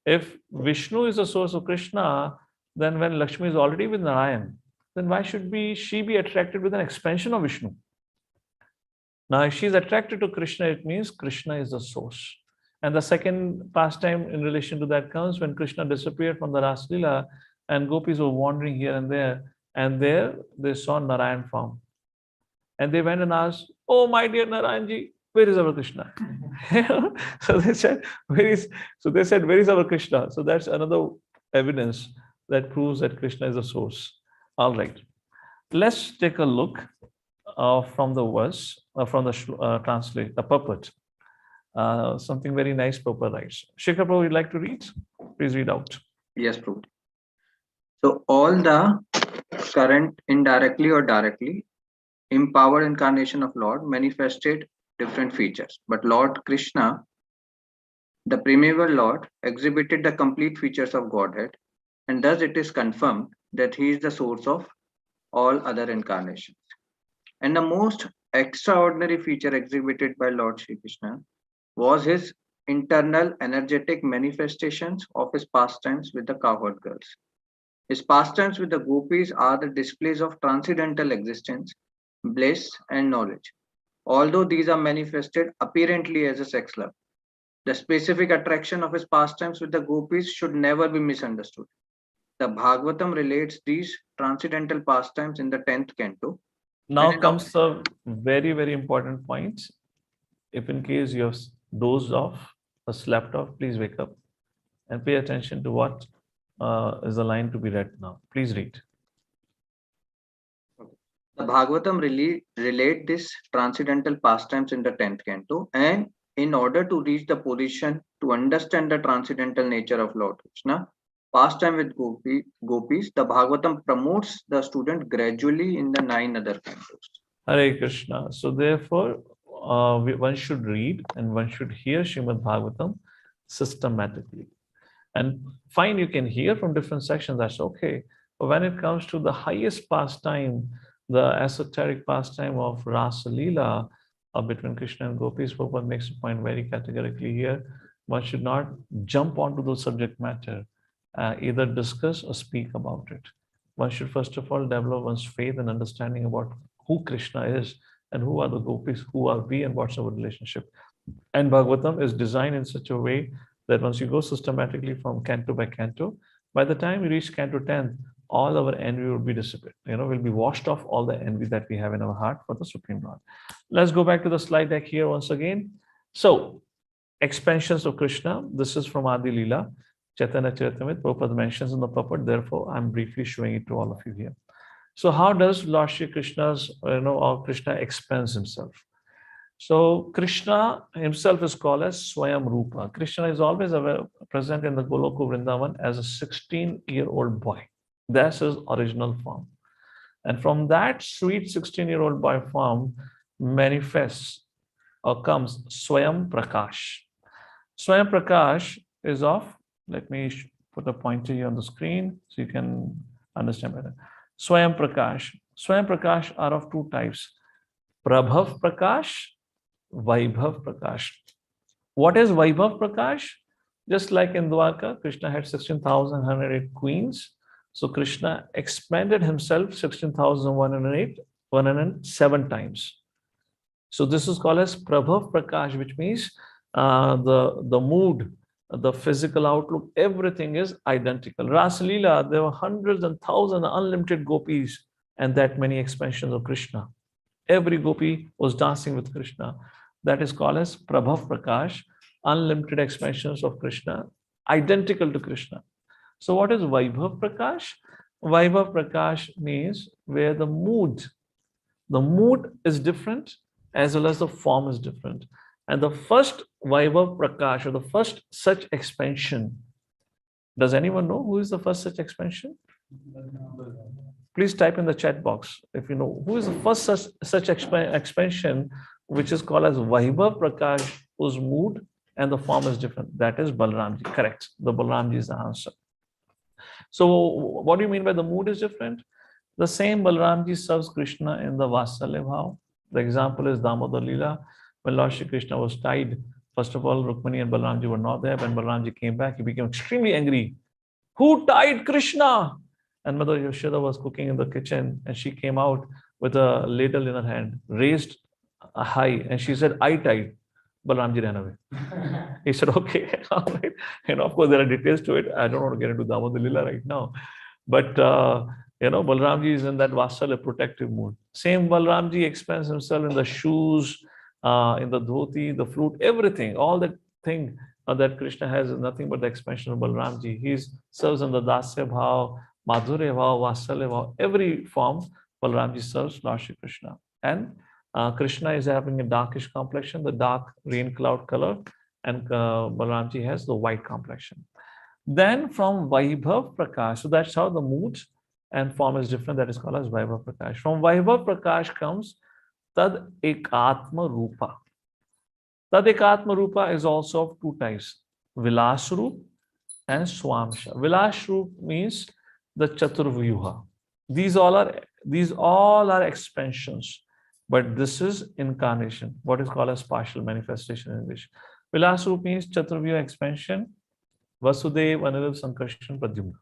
If Vishnu is the source of Krishna, then when Lakshmi is already with Narayan, then why should she be attracted with an expansion of Vishnu? Now, if she's attracted to Krishna, it means Krishna is the source. And the second pastime in relation to that comes when Krishna disappeared from the Rasa Leela and gopis were wandering here and there they saw Narayan form. And they went and asked, "Oh, my dear Narayanji, where is our Krishna?" So they said, where is our Krishna? So that's another evidence that proves that Krishna is the source. All right. Let's take a look from the verse, from the translate, the purport. Something very nice Prabhupada writes. Shekhar Prabhu, you'd like to read? Please read out. Yes, Prabhu. So all the current, indirectly or directly, empowered incarnation of Lord manifested different features. But Lord Krishna, the primeval Lord, exhibited the complete features of Godhead, and thus it is confirmed that he is the source of all other incarnations. And the most extraordinary feature exhibited by Lord Shri Krishna was his internal energetic manifestations of his pastimes with the cowherd girls. His pastimes with the gopis are the displays of transcendental existence, bliss, and knowledge. Although these are manifested apparently as a sex love, the specific attraction of his pastimes with the gopis should never be misunderstood. The Bhagavatam relates these transcendental pastimes in the 10th canto. Now comes a very, very important point. If in case you have dozed off or slept off, please wake up and pay attention to what is the line to be read now. Please read. The Bhagavatam relate these transcendental pastimes in the 10th canto, and in order to reach the position to understand the transcendental nature of Lord Krishna, pastime with gopis, the Bhagavatam promotes the student gradually in the 9 other cantos. Hare Krishna. So therefore, one should read and one should hear Srimad Bhagavatam systematically. And fine, you can hear from different sections, that's okay. But when it comes to the highest pastime, the esoteric pastime of Rasa Leela between Krishna and gopis, Prabhupada makes a point very categorically here. One should not jump onto the subject matter, either discuss or speak about it. One should first of all develop one's faith and understanding about who Krishna is and who are the gopis, who are we, and what's our relationship. And Bhagavatam is designed in such a way that once you go systematically from canto by canto, by the time you reach canto 10, all our envy will be dissipated. We'll be washed off all the envy that we have in our heart for the Supreme Lord. Let's go back to the slide deck here once again. So, expansions of Krishna. This is from Adi Leela, Chaitanya Charitamrita. Prabhupada mentions in the purport. Therefore, I'm briefly showing it to all of you here. So, how does Lord Shri Krishna's, or Krishna expands himself? So Krishna himself is called as Swayam Rupa. Krishna is always present in the Goloka Vrindavan as a 16-year-old boy. That's his original form. And from that sweet 16-year-old boy form manifests or comes Swayam Prakash. Swayam Prakash is of, let me put a pointer here on the screen so you can understand better. Swayam Prakash. Swayam Prakash are of 2 types. Prabhav Prakash, Vaibhav Prakash. What is Vaibhav Prakash? Just like in Dwarka, Krishna had 16,108 queens. So Krishna expanded himself 16,107 times. So this is called as Prabhav Prakash, which means the mood, the physical outlook, everything is identical. Rasa Leela, there were hundreds and thousands, unlimited gopis and that many expansions of Krishna. Every gopi was dancing with Krishna. That is called as Prabhav Prakash, unlimited expansions of Krishna, identical to Krishna. So what is Vaibhav Prakash? Vaibhav Prakash means where the mood is different as well as the form is different. And the first Vaibhav Prakash, or the first such expansion, does anyone know who is the first such expansion? Please type in the chat box if you know who is the first such expansion, which is called as Vaibhav Prakash, whose mood and the form is different. That is Balramji. Correct. The Balramji is the answer. So what do you mean by the mood is different? The same Balramji serves Krishna in the Vatsalya Bhav. The example is Damodar Leela. When Lord Shri Krishna was tied, first of all, Rukmani and Balramji were not there. When Balramji came back, he became extremely angry. Who tied Krishna? And Mother Yashoda was cooking in the kitchen, and she came out with a ladle in her hand, raised high, and she said, I tied. Balramji ran away. He said, okay, all right. And of course, there are details to it. I don't want to get into Damodar Leela right now. But, Balramji is in that Vatsalya protective mood. Same Balramji expands himself in the shoes, in the dhoti, the flute, everything. All that thing that Krishna has is nothing but the expansion of Balramji. He serves in the Dasya Bhav, Madhurya Bhav, Vatsalya Bhav, every form Balramji serves Lord Shri Krishna. And Krishna is having a darkish complexion, the dark rain cloud color, and Balramji has the white complexion. Then from Vaibhav Prakash, so that's how the mood and form is different. That is called as Vaibhav Prakash. From Vaibhav Prakash comes Tad Ekatma Rupa. Tad Ekatma Rupa is also of two types, Vilas Rup and Swamsha. Vilas Rup means the Chaturvyuha. These all are expansions, but this is incarnation, what is called as partial manifestation in English. Vilas Rup means Chaturvyuha expansion, Vasudev, Anirudh, Sankarshan, Pradyumna.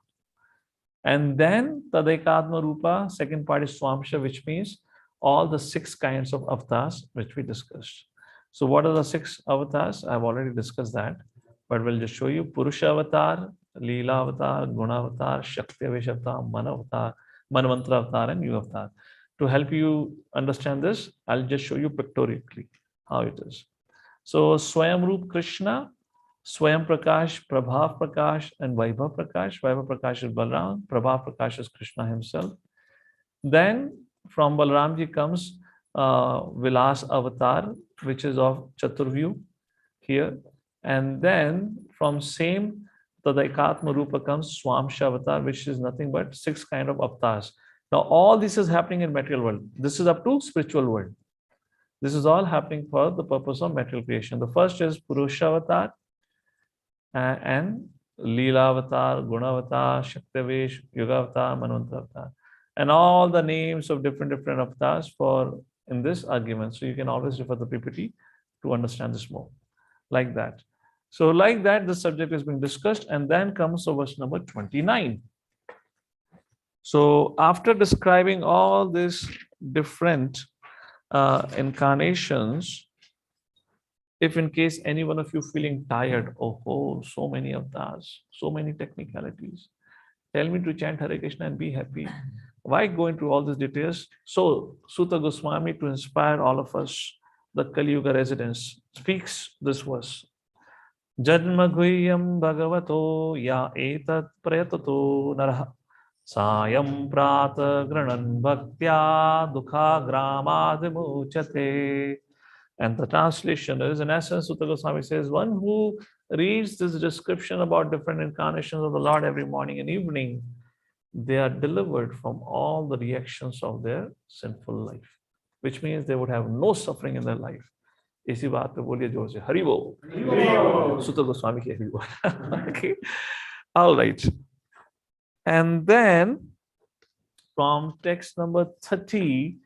And then Tadekatma Rupa, second part is Swamsha, which means all the 6 kinds of avatars which we discussed. So what are the 6 avatars? I've already discussed that, but we'll just show you. Purusha avatar, Leela avatar, Guna avatar, Shakti avatar, Mana avatar, Manvantra avatar, and Yuga avatar. To help you understand this, I'll just show you pictorially how it is. So Swayam Roop Krishna, Swayam Prakash, Prabhav Prakash, and Vaibhav Prakash. Vaibhav Prakash is Balram, Prabhav Prakash is Krishna himself. Then from Balramji comes Vilas Avatar, which is of Chaturvyu here. And then from same Tadaikatma Rupa comes Swamsha Avatar, which is nothing but 6 kind of avatars. Now all this is happening in material world. This is up to spiritual world. This is all happening for the purpose of material creation. The first is Purusha Avatar, and Leela Avatar, Guna Avatar, Shaktivesh, Yuga Avatar, Manvantra Avatar, and all the names of different avatars for in this argument. So you can always refer to the PPT to understand this more. Like that. So like that, the subject is being discussed, and then comes to verse number 29. So after describing all these different incarnations, if in case any one of you feeling tired, oh, so many avatars, so many technicalities, tell me to chant Hare Krishna and be happy. Why go into all these details? So Sutta Goswami, to inspire all of us, the Kali Yuga residents, speaks this verse. Janma Guhyam Bhagavato ya etat prayatato naraha sayam prata granan bhaktya dukha gramaadimuchate. And the translation is, in essence, Sutta Goswami says, one who reads this description about different incarnations of the Lord every morning and evening, they are delivered from all the reactions of their sinful life, which means they would have no suffering in their life. इसी बात पे बोलिए जोर से हरि बोल Sutta Goswami की हरि बोल. Okay, all right. And then from text number 30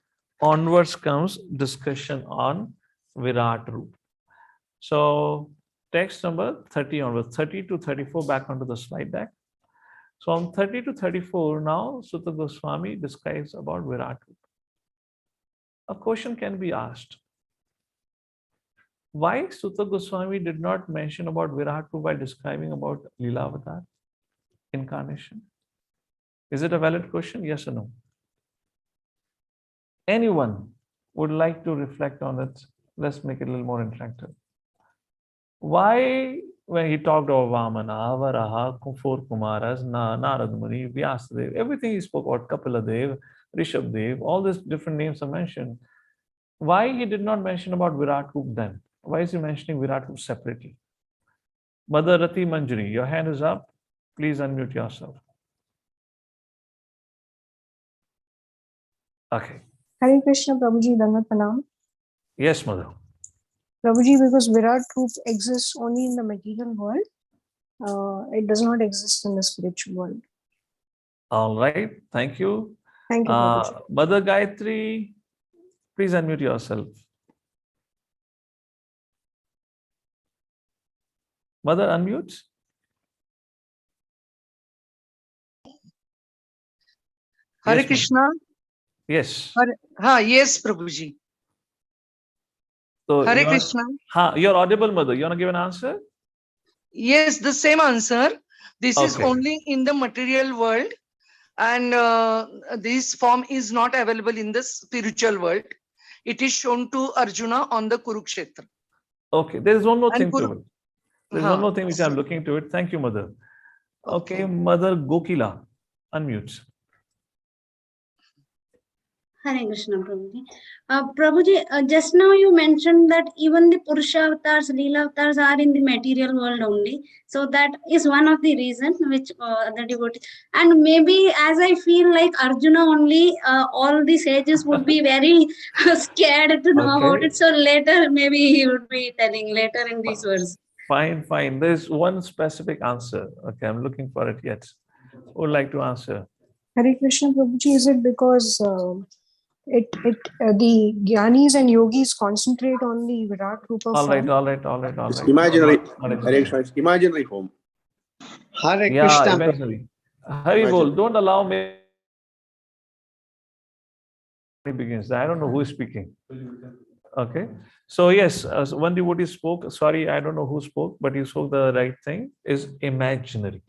onwards comes discussion on Virat Roop. So text number 30 onwards, 30 to 34, back onto the slide deck. So from 30 to 34, now Sutta Goswami describes about Virat Roop. A question can be asked. Why Sutta Goswami did not mention about Virat Roop while describing about Leela Avatar, incarnation? Is it a valid question? Yes or no? Anyone would like to reflect on it? Let's make it a little more interactive. Why, when he talked about Vamana, Varaha, four Kumaras, Narad Muni, Vyasadev, everything he spoke about, Kapiladev, Rishabdev, all these different names are mentioned. Why he did not mention about Virat Roop then? Why is he mentioning Virat Roop separately? Mother Rati Manjari, your hand is up. Please unmute yourself. Okay. Hare Krishna, Prabhuji, Dandat Pranam. Yes, Mother. Prabhuji, because Virat Roop exists only in the material world, it does not exist in the spiritual world. All right. Thank you. Thank you, Prabhuji. Mother Gayatri, please unmute yourself. Mother, unmute. Hare Yes, ma'am. Krishna. Yes. Yes, Prabhuji. So Hare you're, Krishna. you're audible, Mother. You want to give an answer? Yes, the same answer. This is Okay. only in the material world, and this form is not available in the spiritual world. It is shown to Arjuna on the Kurukshetra. Okay. There is one more And thing to it. There's one more thing which I'm looking to it. Thank you, Mother. Okay, Mother Gokila, unmute. Hare Krishna, Prabhuji. Prabhuji, just now you mentioned that even the Purusha avatars, Leela avatars are in the material world only. So that is one of the reasons which the devotees, and maybe as I feel like Arjuna only, all the sages would be very scared to know about Okay. it. So later, maybe he would be telling later in these words. Fine, fine. There's one specific answer. Okay, I'm looking for it yet. Who would like to answer? Hare Krishna, Prabhuji, is it because the Gyanis and Yogis concentrate on the Virat Rupa All right, form? all right, all right, all It's right. imaginary. All right. Hare Krishna, it's imaginary form. Hare Yeah, Krishna. eventually. Hari Bol, don't allow me. Begins. I don't know who is speaking. Okay. So yes, so one devotee spoke. Sorry, I don't know who spoke, but you spoke the right thing. Is imaginary.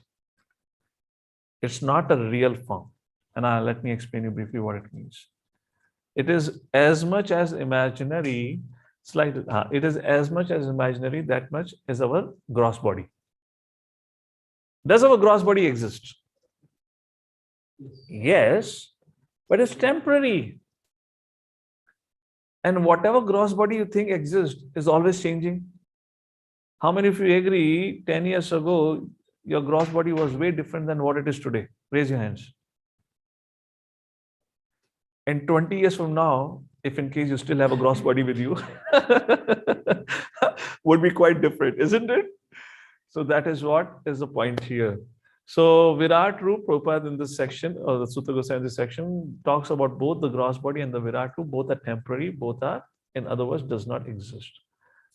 It's not a real form. And let me explain you briefly what it means. It is as much as imaginary. It is as much as imaginary. That much is our gross body. Does our gross body exist? Yes, but it's temporary. And whatever gross body you think exists is always changing. How many of you agree 10 years ago, your gross body was way different than what it is today? Raise your hands. And 20 years from now, if in case you still have a gross body with you, would be quite different, isn't it? So that is what is the point here. So Virat Roop, Prabhupada in this section, or the Sutra Goswami in this section, talks about both the gross body and the Virat Roop. Both are temporary, both are, in other words, does not exist.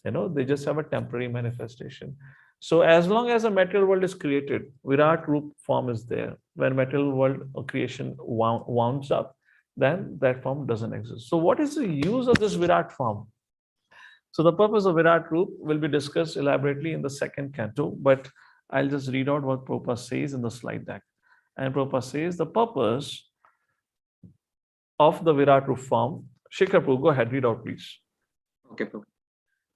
You know, they just have a temporary manifestation. So as long as a material world is created, Virat Roop form is there. When material world or creation wounds up, then that form doesn't exist. So what is the use of this Virat form? So the purpose of Virat Roop will be discussed elaborately in the second canto, but I'll just read out what Prabhupada says in the slide deck. And Prabhupada says the purpose of the Virat Roop form. Shikhar Prabhu, go ahead, read out, please. Okay, Prabhu.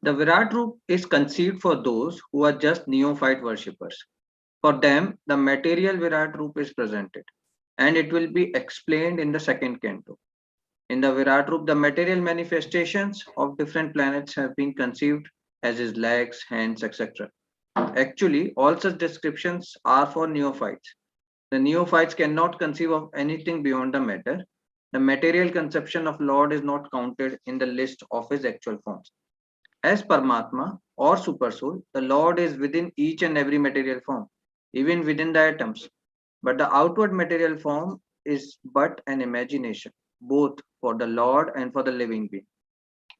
The Virat Roop is conceived for those who are just neophyte worshippers. For them, the material Virat Roop is presented, and it will be explained in the second canto. In the Virat Roop, the material manifestations of different planets have been conceived as his legs, hands, etc. Actually, all such descriptions are for neophytes. The neophytes cannot conceive of anything beyond the matter. The material conception of Lord is not counted in the list of his actual forms. As Paramatma or Supersoul, the Lord is within each and every material form, even within the atoms. But the outward material form is but an imagination, both for the Lord and for the living being.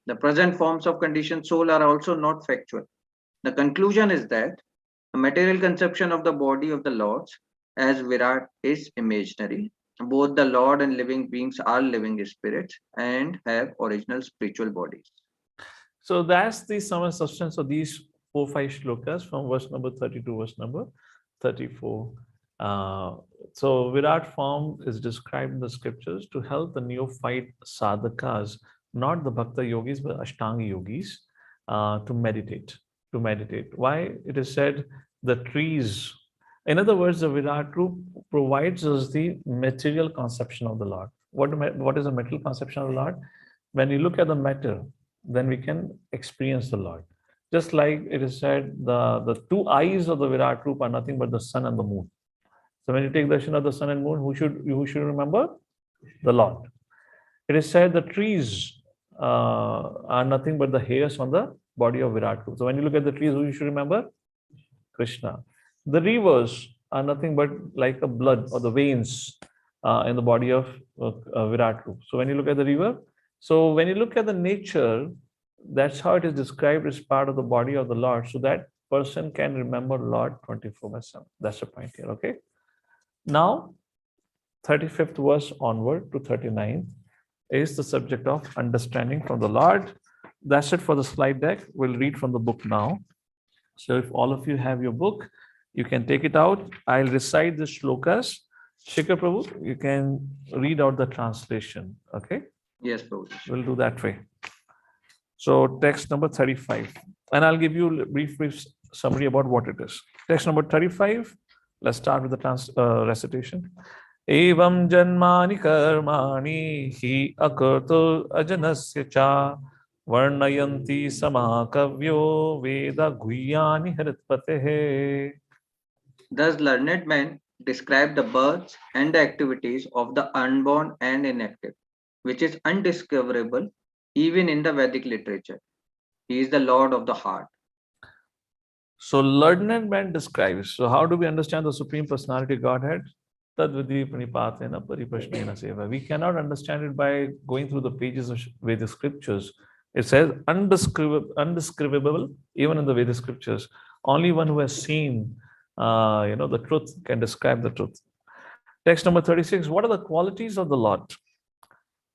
The present forms of conditioned soul are also not factual. The conclusion is that the material conception of the body of the Lords as Virat is imaginary. Both the Lord and living beings are living spirits and have original spiritual bodies. So that's the sum and substance of these 4-5 shlokas from verse number 30 to verse number 34. So Virat form is described in the scriptures to help the neophyte sadhakas, not the bhakta yogis, but ashtanga yogis, to meditate. To meditate. Why? It is said the trees. In other words, the Virat Roop provides us the material conception of the Lord. What is the material conception of the Lord? When you look at the matter, then we can experience the Lord. Just like it is said, the two eyes of the Virat Roop are nothing but the sun and the moon. So when you take darshan of the sun and moon, who should remember? The Lord. It is said the trees are nothing but the hairs on the body of Virat Roop. So when you look at the trees, who you should remember? Krishna. The rivers are nothing but like a blood or the veins in the body of Virat Roop. So when you look at the river, so when you look at the nature, that's how it is described as part of the body of the Lord, so that person can remember Lord 24/7. That's the point here, okay? Now, 35th verse onward to 39th is the subject of understanding from the Lord. That's it for the slide deck. We'll read from the book now. So if all of you have your book, you can take it out. I'll recite the shlokas. Shikhar Prabhu, you can read out the translation, okay? Yes, Prabhu. We'll do that way. So text number 35. And I'll give you a brief summary about what it is. Text number 35. Let's start with the recitation. Evam janmani karmani hi akartu ajanasya cha varnayanti samakavyo veda guyani haritpatehe. Thus learned men describe the births and the activities of the unborn and inactive, which is undiscoverable even in the Vedic literature. He is the Lord of the heart. So learned man describes. So how do we understand the Supreme Personality Godhead? We cannot understand it by going through the pages of Vedic scriptures. It says undescribable, even in the Vedic scriptures. Only one who has seen the truth can describe the truth. Text number 36. What are the qualities of the Lord?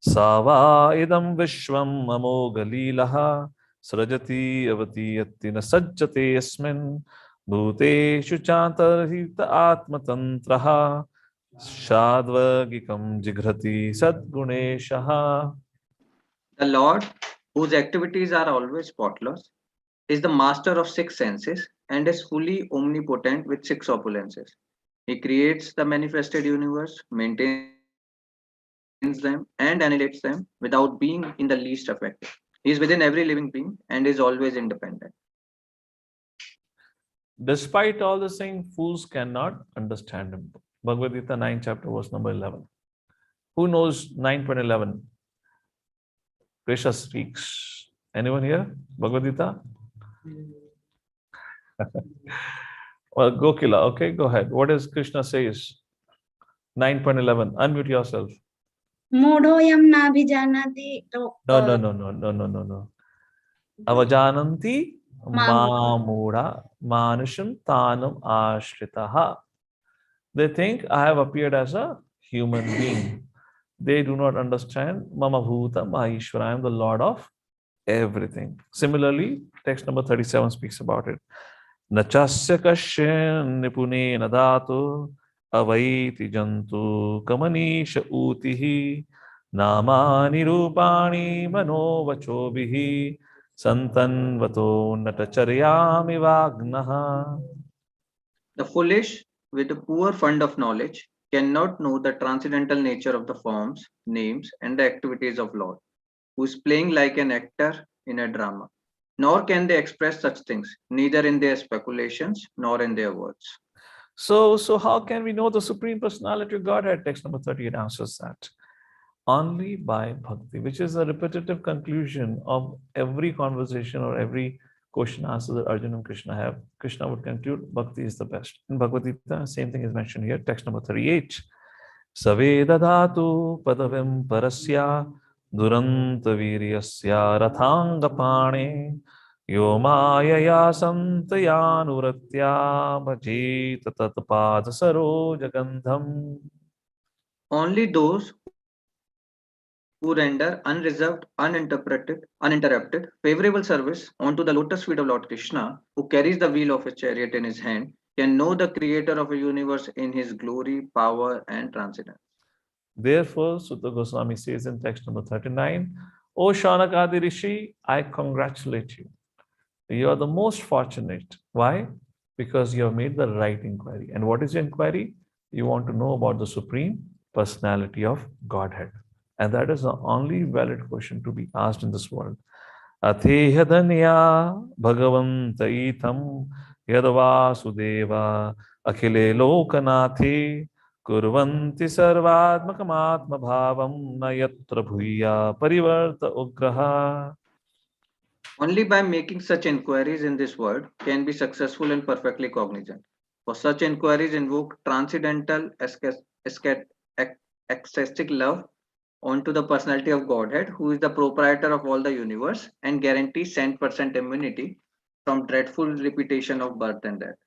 Sava idam vishvam amogalilaha srajati avati na sajjate asmin bhuteshu chantarhita atmatantraha shadvagikam jigrati sadguneshaha. The Lord, whose activities are always spotless, is the master of six senses and is fully omnipotent with six opulences. He creates the manifested universe, maintains them, and annihilates them without being in the least affected. He is within every living being and is always independent. Despite all this saying, fools cannot understand him. Bhagavad Gita 9 chapter verse number 11. Who knows 9.11? Krishna speaks. Anyone here? Bhagavad Gita? Well, Gokila, okay, go ahead. What does Krishna says? 9.11. Unmute yourself. Modhoyam nabhijanati. No. Avajananti mamura manusham tanam ashritaha. They think I have appeared as a human being. They do not understand Mama Bhuta Maheshwara. I am the Lord of everything. Similarly, text number 37 speaks about it. Nachasya kashin nipune nadatu avaiti jantu kamanisha utihi namani rupani manovachobihi santanvato natacharyami vagnaha. The foolish, with a poor fund of knowledge, cannot know the transcendental nature of the forms, names, and the activities of Lord, who is playing like an actor in a drama. Nor can they express such things, neither in their speculations nor in their words. So how can we know the Supreme Personality of Godhead? Text number 38 answers that. Only by bhakti, which is a repetitive conclusion of every conversation or every question answer that Arjuna and Krishna have. Krishna would conclude, bhakti is the best. In Bhagavad Gita, same thing is mentioned here, text number 38. Savedadatu padavim parasya duranta viryasya rathangapane yo mayaya santayanuratya bhajita tatpada sarojagandham. Only those who render unreserved, uninterrupted, favorable service onto the lotus feet of Lord Krishna, who carries the wheel of his chariot in his hand, can know the creator of a universe in his glory, power, and transcendence. Therefore, Sutta Goswami says in text number 39, O Shaunakadi Rishi, I congratulate you. You are the most fortunate. Why? Because you have made the right inquiry. And what is your inquiry? You want to know about the Supreme Personality of Godhead. And that is the only valid question to be asked in this world. Athehadanya Bhagavanta itam yadavasudeva akhile lokanathe kurvanti sarvadmakamatma bhavam nayatra bhuya parivarta ugraha. Only by making such inquiries in this world can be successful and perfectly cognizant. For such inquiries invoke transcendental ecstatic love onto the personality of Godhead, who is the proprietor of all the universe and guarantees 100% immunity from dreadful repetition of birth and death.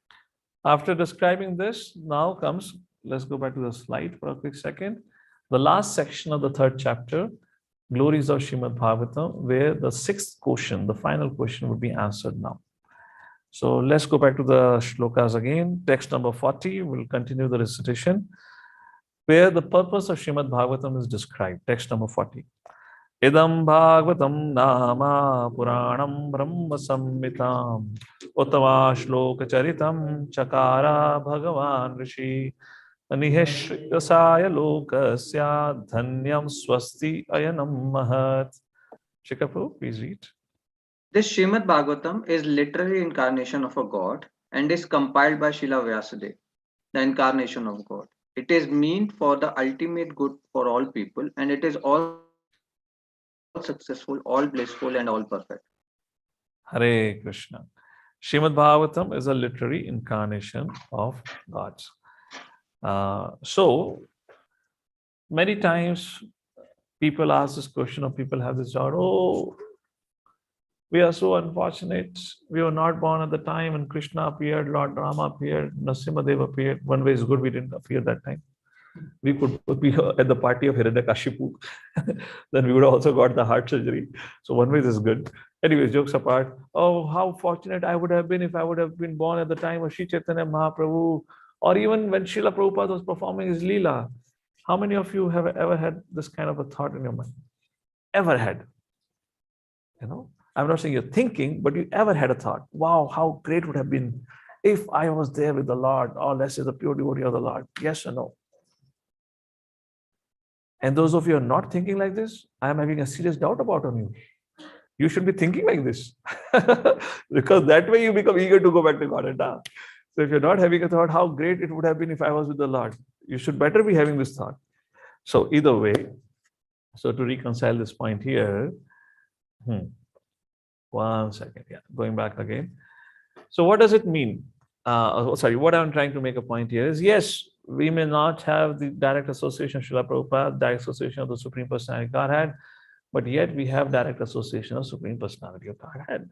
After describing this, now comes, let's go back to the slide for a quick second. The last section of the third chapter, Glories of Srimad Bhagavatam, where the sixth question, the final question, would be answered now. So let's go back to the shlokas again. Text number 40, we'll continue the recitation, where the purpose of Srimad Bhagavatam is described. Text number 40. Idam Bhagavatam Nama Puranam Brahma Samhitam Uttama Shloka Charitam Chakara Bhagavan Rishi Aniheshritasaya Lokasya Dhanyam Swasti Ayanam Mahat. Shikapu, please read. This Srimad Bhagavatam is literally incarnation of a God and is compiled by Srila Vyasadeva, the incarnation of God. It is meant for the ultimate good for all people, and it is all successful, all blissful, and all perfect. Hare Krishna. Srimad Bhagavatam is a literary incarnation of God. So many times people ask this question, or people have this doubt, oh, we are so unfortunate. We were not born at the time when Krishna appeared, Lord Rama appeared, Narasimhadev appeared. One way is good, we didn't appear that time. We could be at the party of Hiranyakashipu. Then we would also got the heart surgery. So one way this is good. Anyways, jokes apart. Oh, how fortunate I would have been if I would have been born at the time of Sri Chaitanya Mahaprabhu, or even when Srila Prabhupada was performing his Leela. How many of you have ever had this kind of a thought in your mind? Ever had? You know, I'm not saying you're thinking, but you ever had a thought, wow, how great would have been if I was there with the Lord, or let's say the pure devotee of the Lord. Yes or no? And those of you who are not thinking like this, I am having a serious doubt about on you. You should be thinking like this. Because that way you become eager to go back to God. So if you're not having a thought, how great it would have been if I was with the Lord, you should better be having this thought. So either way, so to reconcile this point here, one second, yeah, going back again. So what does it mean? What I'm trying to make a point here is, yes, we may not have the direct association of Srila Prabhupada, direct association of the Supreme Personality of Godhead, but yet we have direct association of Supreme Personality of Godhead.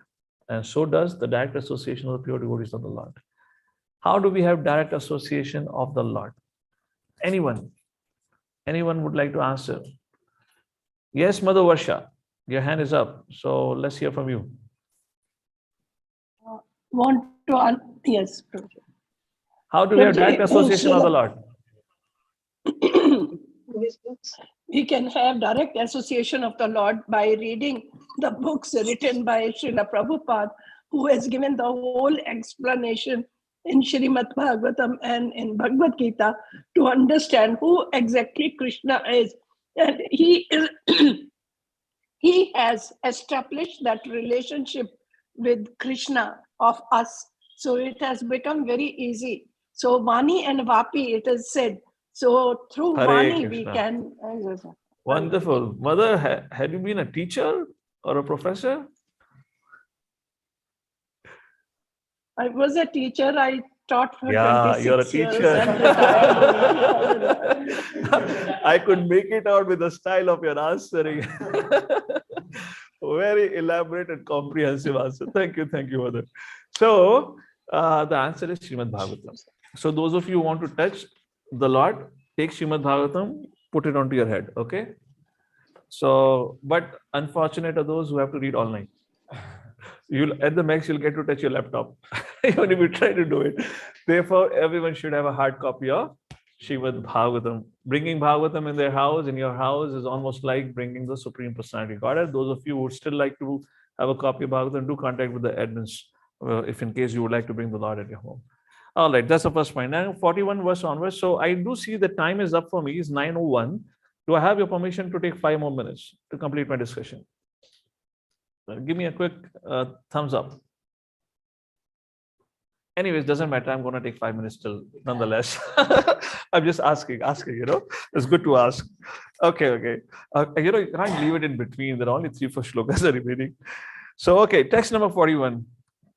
And so does the direct association of the pure devotees of the Lord. How do we have direct association of the Lord? Anyone? Anyone would like to answer? Yes, Mother Varsha, your hand is up. So let's hear from you. Want to answer? Yes, Prabhu. How do we have direct association of the Lord? We can have direct association of the Lord by reading the books written by Srila Prabhupada, who has given the whole explanation in Srimad Bhagavatam and in Bhagavad Gita to understand who exactly Krishna is. And he has established that relationship with Krishna of us. So it has become very easy. So Vani and Vapi, it is said. So through Hare Vani, Krishna. we can. Wonderful. Mother, had you been a teacher or a professor? I was a teacher. I taught for Yeah, 26 you're a years teacher. and retired. I could make it out with the style of your answering. Very elaborate and comprehensive answer. Thank you, Mother. So the answer is Srimad Bhagavatam. So those of you who want to touch the Lord, take Srimad Bhagavatam, put it onto your head, okay? So, but unfortunate are those who have to read all night. You'll at the max you'll get to touch your laptop, even if you try to do it. Therefore, everyone should have a hard copy of Srimad Bhagavatam. Bringing Bhagavatam in their house, in your house, is almost like bringing the Supreme Personality of Godhead. Those of you who would still like to have a copy of Bhagavatam, do contact with the admins if in case you would like to bring the Lord at your home. All right, that's the first point. Now, 41 verse onwards. So I do see the time is up for me. It's 9:01. Do I have your permission to take 5 more minutes to complete my discussion? Give me a quick thumbs up. Anyways, doesn't matter. I'm going to take 5 minutes still, nonetheless. I'm just asking, it's good to ask. Okay. You can't leave it in between. There are only 3-4 shlokas are remaining. So, okay, text number 41.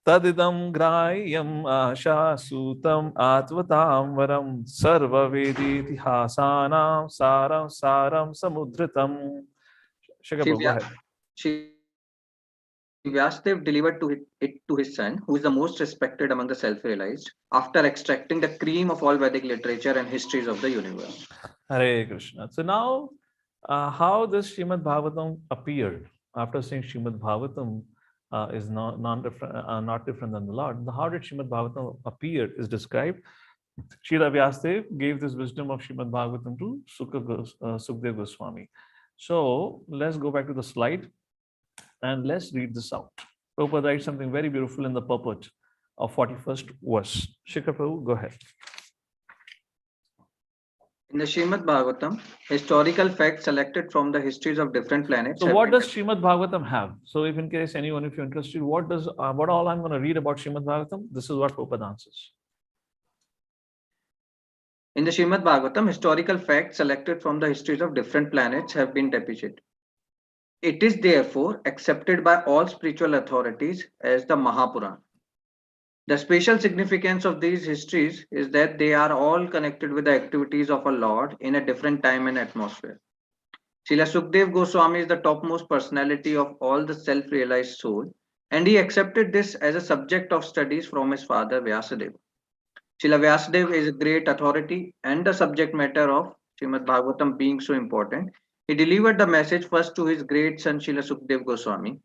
Tadidam grayam asha sutam atvatam varam sarva vedi tihasanam saram samudritam. Shikha, go ahead. Vyasadeva delivered it to his son, who is the most respected among the self-realized, after extracting the cream of all Vedic literature and histories of the universe. Hare Krishna. So now, how this Srimad Bhagavatam appeared after saying Srimad Bhagavatam is not different than the Lord. How did Srimad Bhagavatam appear is described. Srila Vyasadeva gave this wisdom of Srimad Bhagavatam to Sukadeva Goswami. So let's go back to the slide. And let's read this out. Prabhupada writes something very beautiful in the purport of 41st verse. Shikha Prabhu, go ahead. In the Srimad Bhagavatam, historical facts selected from the histories of different planets. So what does Srimad Bhagavatam have? So if in case anyone, if you're interested, what all I'm going to read about Srimad Bhagavatam? This is what Prabhupada answers. In the Srimad Bhagavatam, historical facts selected from the histories of different planets have been depicted. It is therefore accepted by all spiritual authorities as the Mahapurana. The special significance of these histories is that they are all connected with the activities of a Lord in a different time and atmosphere. Srila Sukadeva Goswami is the topmost personality of all the self-realized soul, and he accepted this as a subject of studies from his father Vyasadeva. Srila Vyasadeva is a great authority, and the subject matter of Srimad Bhagavatam being so important, he delivered the message first to his great son Srila Sukadeva Goswami.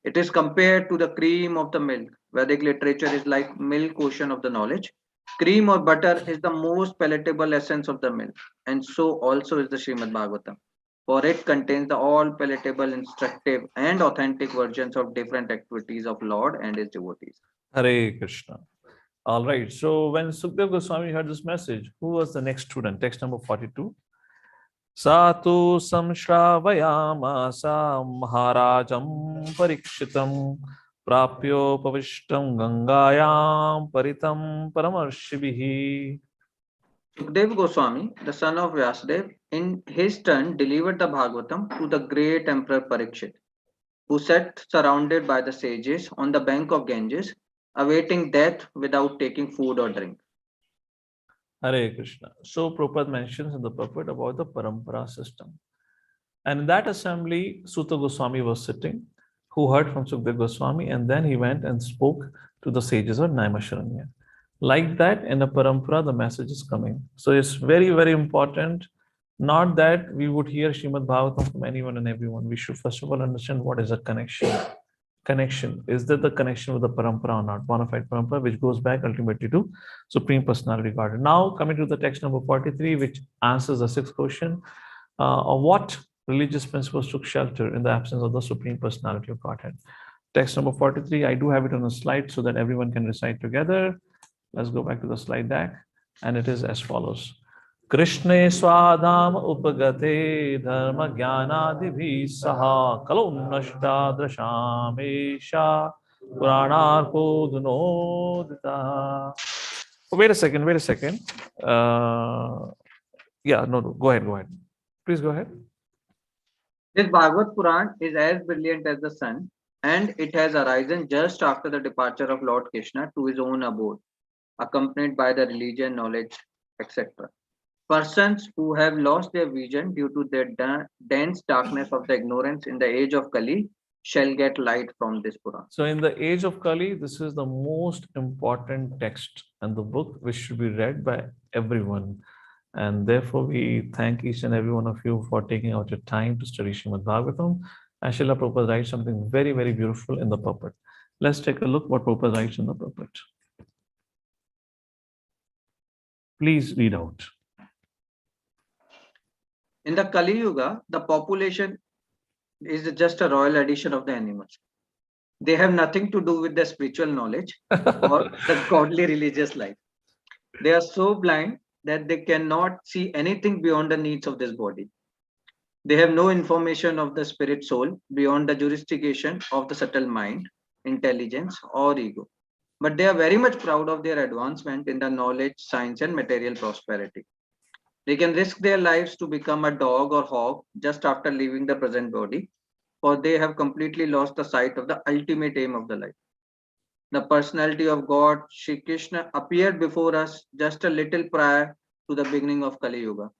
It is compared to the cream of the milk. Vedic literature is like milk ocean of the knowledge. Cream or butter is the most palatable essence of the milk, and so also is the Srimad Bhagavatam. For it contains the all palatable, instructive, and authentic versions of different activities of Lord and his devotees. Hare Krishna. All right. So when Sukadeva Goswami heard this message, who was the next student? Text number 42. Satu samshravayamasa maharajam parikshitam prapyo pavishtam gangayam paritam paramarshibhi. Sukadeva Goswami, the son of Vyasadeva, in his turn delivered the Bhagavatam to the great Emperor Parikshit, who sat surrounded by the sages on the bank of Ganges, awaiting death without taking food or drink. Hare Krishna. So Prabhupada mentions in the purport about the parampara system. And in that assembly, Suta Goswami was sitting, who heard from Sukadeva Goswami, and then he went and spoke to the sages of Naimisharanya. Like that, in a parampara, the message is coming. So it's very, very important, not that we would hear Srimad Bhagavatam from anyone and everyone. We should first of all understand what is a connection. Connection. Is there the connection with the parampara or not? Bona fide parampara, which goes back ultimately to Supreme Personality Godhead. Now, coming to the text number 43, which answers the sixth question. What religious principles took shelter in the absence of the Supreme Personality of Godhead? Text number 43, I do have it on a slide so that everyone can recite together. Let's go back to the slide deck. And it is as follows. Krishne swadham upagate dharma jnanadibhi saha kalonnashta drashamesha puranarko dunodita. Wait a second. Go ahead. Please go ahead. This Bhagavat Puran is as brilliant as the sun, and it has arisen just after the departure of Lord Krishna to his own abode, accompanied by the religion, knowledge, etc. Persons who have lost their vision due to their dense darkness of the ignorance in the age of Kali shall get light from this Puran. So in the age of Kali, this is the most important text and the book which should be read by everyone. And therefore, we thank each and every one of you for taking out your time to study Srimad Bhagavatam. And Srila Prabhupada writes something very, very beautiful in the purport. Let's take a look what Prabhupada writes in the pulpit. Please read out. In the Kali Yuga, the population is just a royal addition of the animals. They have nothing to do with the spiritual knowledge or the godly religious life. They are so blind that they cannot see anything beyond the needs of this body. They have no information of the spirit soul beyond the jurisdiction of the subtle mind, intelligence, or ego. But they are very much proud of their advancement in the knowledge, science, and material prosperity. They can risk their lives to become a dog or hog just after leaving the present body, for they have completely lost the sight of the ultimate aim of the life. The personality of God, Shri Krishna, appeared before us just a little prior to the beginning of Kali Yuga,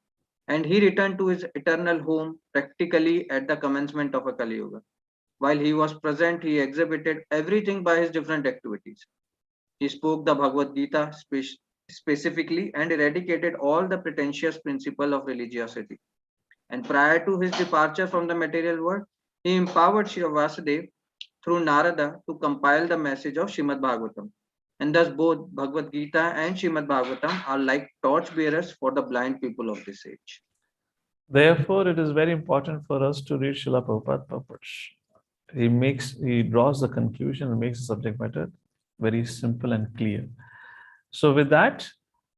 and he returned to his eternal home practically at the commencement of a Kali Yuga. While he was present, he exhibited everything by his different activities. He spoke the Bhagavad Gita specifically and eradicated all the pretentious principle of religiosity. And prior to his departure from the material world, he empowered Sri Vasudeva through Narada to compile the message of Srimad Bhagavatam. And thus both Bhagavad Gita and Srimad Bhagavatam are like torch bearers for the blind people of this age. Therefore, it is very important for us to read Srila Prabhupada's purpose. He draws the conclusion and makes the subject matter very simple and clear. So with that,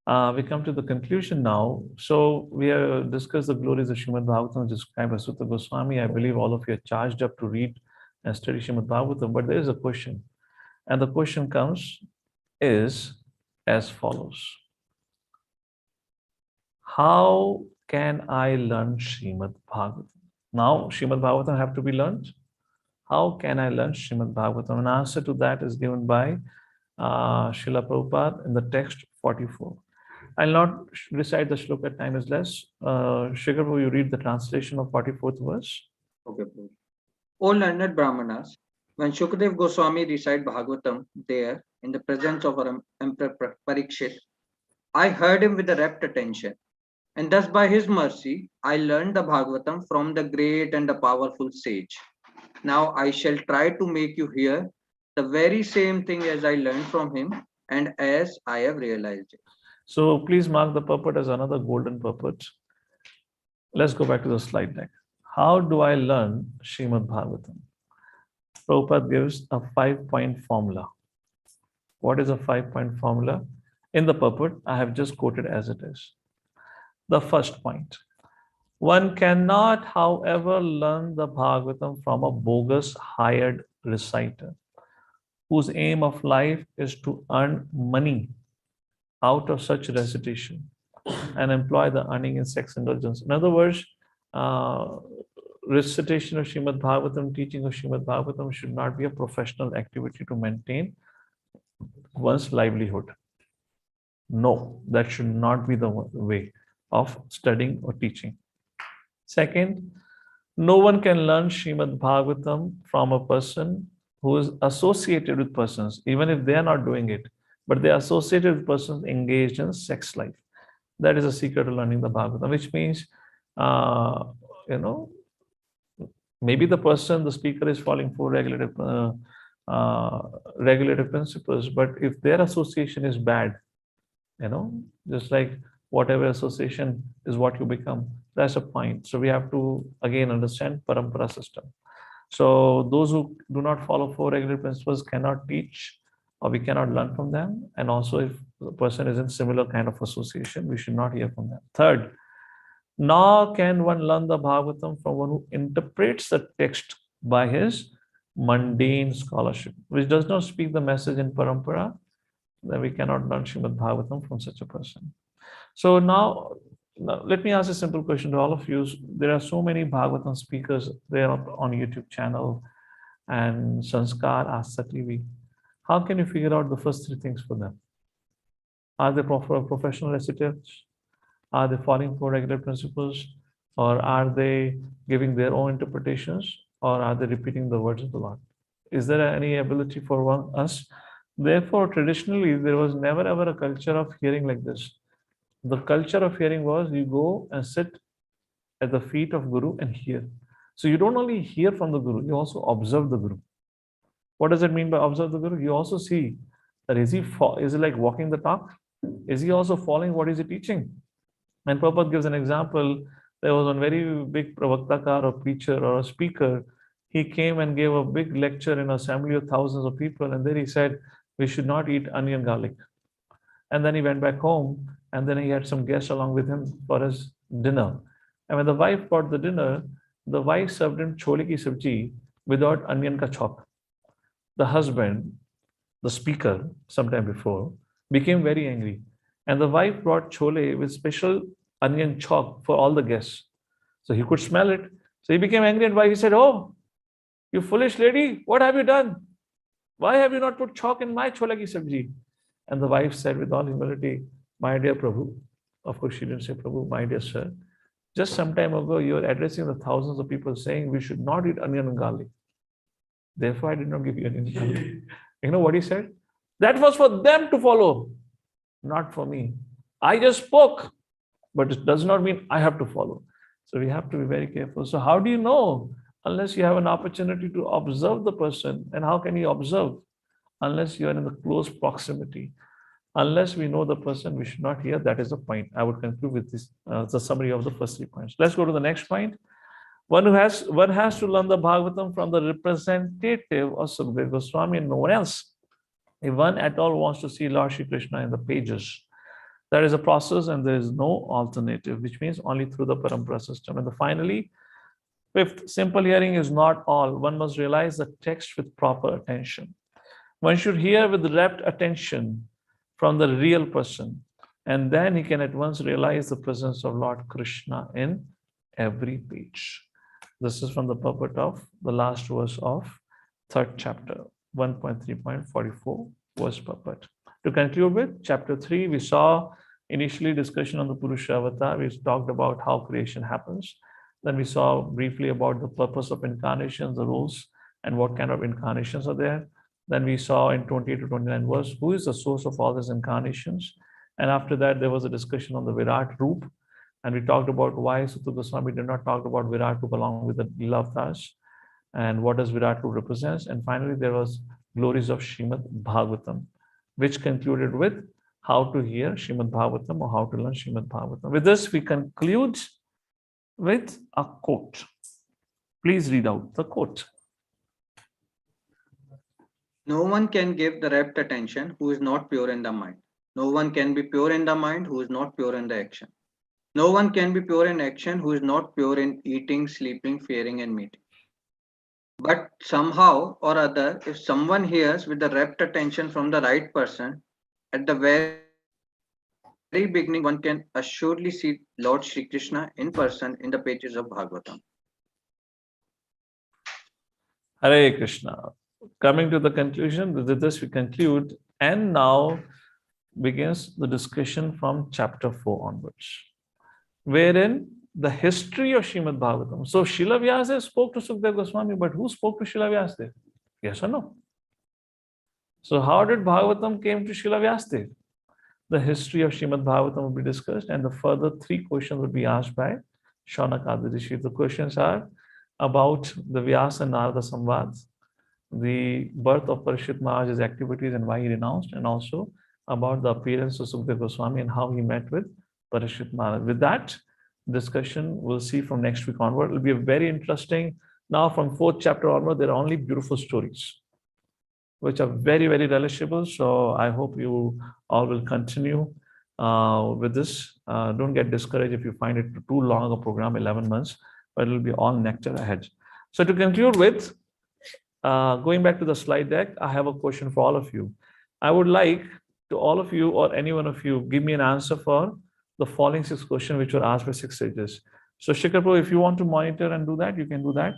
we come to the conclusion now. So we have discussed the glories of Srimad Bhagavatam described by Sutta Goswami. I believe all of you are charged up to read and study Srimad Bhagavatam, but there is a question. And the question is as follows. How can I learn Srimad Bhagavatam? Now, Srimad Bhagavatam have to be learned. How can I learn Srimad Bhagavatam? An answer to that is given by Srila Prabhupada in the text 44. I'll not recite the shloka, time is less. Shikhar, will you read the translation of 44th verse? Okay, please. O learned Brahmanas, when Shukadev Goswami recited Bhagavatam there in the presence of our Emperor Parikshit, I heard him with a rapt attention. And thus by his mercy, I learned the Bhagavatam from the great and the powerful sage. Now I shall try to make you hear the very same thing as I learned from him and as I have realized it. So please mark the purport as another golden purport. Let's go back to the slide deck. How do I learn Srimad Bhagavatam? Prabhupada gives a 5-point formula. What is a 5-point formula? In the purport, I have just quoted as it is. The first point. One cannot, however, learn the Bhagavatam from a bogus hired reciter whose aim of life is to earn money out of such recitation and employ the earning in sex indulgence. In other words, recitation of Srimad Bhagavatam, teaching of Srimad Bhagavatam should not be a professional activity to maintain one's livelihood. No, that should not be the way of studying or teaching. Second, no one can learn Srimad Bhagavatam from a person who is associated with persons, even if they are not doing it, but they are associated with persons engaged in sex life. That is a secret of learning the Bhagavatam, which means, maybe the speaker is following four regulative principles, but if their association is bad, just like whatever association is what you become, that's a point. So we have to again understand parampara system. So those who do not follow four regulative principles cannot teach, or we cannot learn from them. And also if the person is in similar kind of association, we should not hear from them. Third, nor can one learn the Bhagavatam from one who interprets the text by his mundane scholarship, which does not speak the message in parampara. Then we cannot learn Srimad Bhagavatam from such a person. So now let me ask a simple question to all of you. There are so many Bhagavatam speakers there on YouTube channel and Sanskar, Asta TV. How can you figure out the first three things for them? Are they professional reciters? Are they following four regular principles? Or are they giving their own interpretations? Or are they repeating the words of the Lord? Is there any ability for us? Therefore, traditionally, there was never ever a culture of hearing like this. The culture of hearing was you go and sit at the feet of Guru and hear. So you don't only hear from the Guru, you also observe the Guru. What does it mean by observe the Guru? You also see that is he like walking the talk? Is he also following what is he teaching? And Prabhupada gives an example. There was one very big pravaktakar or preacher or a speaker. He came and gave a big lecture in an assembly of thousands of people, and then he said, we should not eat onion garlic. And then he went back home, and then he had some guests along with him for his dinner. And when the wife brought the dinner, the wife served him chole ki sabji without onion ka chop. The husband, the speaker, sometime before, became very angry. And the wife brought chole with special onion chop for all the guests. So he could smell it. So he became angry, and he said, oh, you foolish lady, what have you done? Why have you not put chalk in my chole ki sabji? And the wife said with all humility, my dear Prabhu, of course she didn't say Prabhu, my dear sir, just some time ago you were addressing the thousands of people saying we should not eat onion and garlic. Therefore I did not give you onion and garlic. You know what he said? That was for them to follow, not for me. I just spoke, but it does not mean I have to follow. So we have to be very careful. So how do you know? Unless you have an opportunity to observe the person. And how can you observe? Unless you are in the close proximity. Unless we know the person, we should not hear. That is the point. I would conclude with this, the summary of the first 3 points. Let's go to the next point. One has to learn the Bhagavatam from the representative of Sukadeva Goswami and no one else. If one at all wants to see Lord Shri Krishna in the pages, there is a process and there is no alternative, which means only through the Parampara system. And finally, fifth, simple hearing is not all. One must realize the text with proper attention. One should hear with rapt attention from the real person, and then he can at once realize the presence of Lord Krishna in every page. This is from the purport of the last verse of 3rd chapter, 1.3.44 verse purport. To conclude with chapter 3, we saw initially discussion on the Purusha avatar. We talked about how creation happens. Then we saw briefly about the purpose of incarnations, the rules, and what kind of incarnations are there. Then we saw in 28 to 29 verse, who is the source of all these incarnations? And after that, there was a discussion on the Virat Roop. And we talked about why Suta Goswami did not talk about Virat Roop along with the Lila avatars, and what does Virat Roop represent. And finally, there was glories of Srimad Bhagavatam, which concluded with how to hear Srimad Bhagavatam or how to learn Srimad Bhagavatam. With this, we conclude with a quote. Please read out the quote. No one can give the rapt attention who is not pure in the mind. No one can be pure in the mind who is not pure in the action. No one can be pure in action who is not pure in eating, sleeping, fearing, and meeting. But somehow or other, if someone hears with the rapt attention from the right person, at the very beginning, one can assuredly see Lord Shri Krishna in person in the pages of Bhagavatam. Hare Krishna. Coming to the conclusion, with this we conclude, and now begins the discussion from chapter 4 onwards, wherein the history of Srimad Bhagavatam. So Srila Vyasa spoke to Sukadeva Goswami, but who spoke to Srila Vyasa? Yes or no? So how did Bhagavatam came to Srila Vyasa? The history of Srimad Bhagavatam will be discussed, and the further 3 questions will be asked by Shaunaka Rishi. The questions are about the Vyasa and Narada Samvads, the birth of Parikshit Maharaj's activities and why he renounced, and also about the appearance of Sukadeva Goswami and how he met with Parikshit Maharaj. With that discussion, we'll see from next week onward. It will be very interesting. Now from 4th chapter onward, there are only beautiful stories, which are very, very relishable. So I hope you all will continue with this. Don't get discouraged if you find it too long a program, 11 months, but it will be all nectar ahead. So to conclude with, going back to the slide deck, I have a question for all of you. I would like to all of you or any one of you give me an answer for the following 6 questions which were asked by 6 sages. So Shikhar Prabhu, if you want to monitor and do that, you can do that.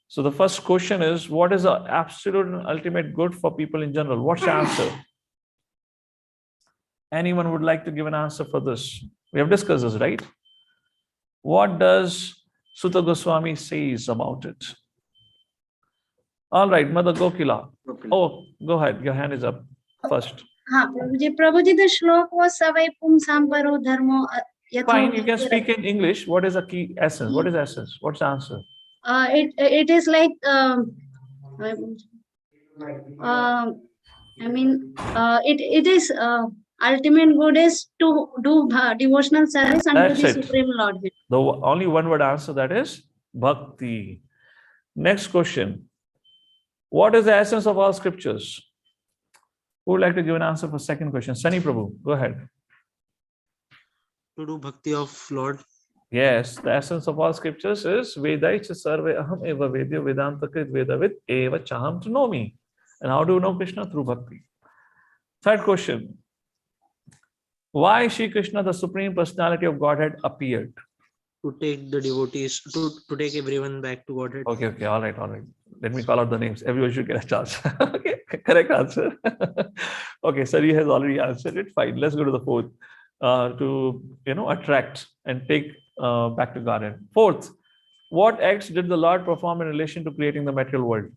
So the first question is, what is the absolute and ultimate good for people in general? What's the answer? Anyone would like to give an answer for this? We have discussed this, right? What does Suta Goswami says about it? All right, Mother Gokila. Oh, go ahead. Your hand is up first. Prabhuji, the shlok was Savai Pumsam Paro Dharmo. Fine, you can speak in English. What is the key essence? What is essence? What's the answer? It is like It is ultimate good is to do devotional service unto That's the it. Supreme Lord. The only one word answer, that is bhakti. Next question. What is the essence of all scriptures? Who would like to give an answer for second question? Sunny Prabhu, go ahead. To do bhakti of Lord. Yes, the essence of all scriptures is Vedaicha sarve aham eva vedya vedanta krit vedavid eva chaham to know me. And how do you know Krishna? Through bhakti. Third question. Why Shri Krishna, the Supreme Personality of Godhead, appeared? To take the devotees, to take everyone back to Godhead. Okay, all right. Let me call out the names. Everyone should get a chance. Okay, correct answer. Okay, Sari has already answered it. Fine. Let's go to the fourth. To attract and take back to Godhead. Fourth, what acts did the Lord perform in relation to creating the material world?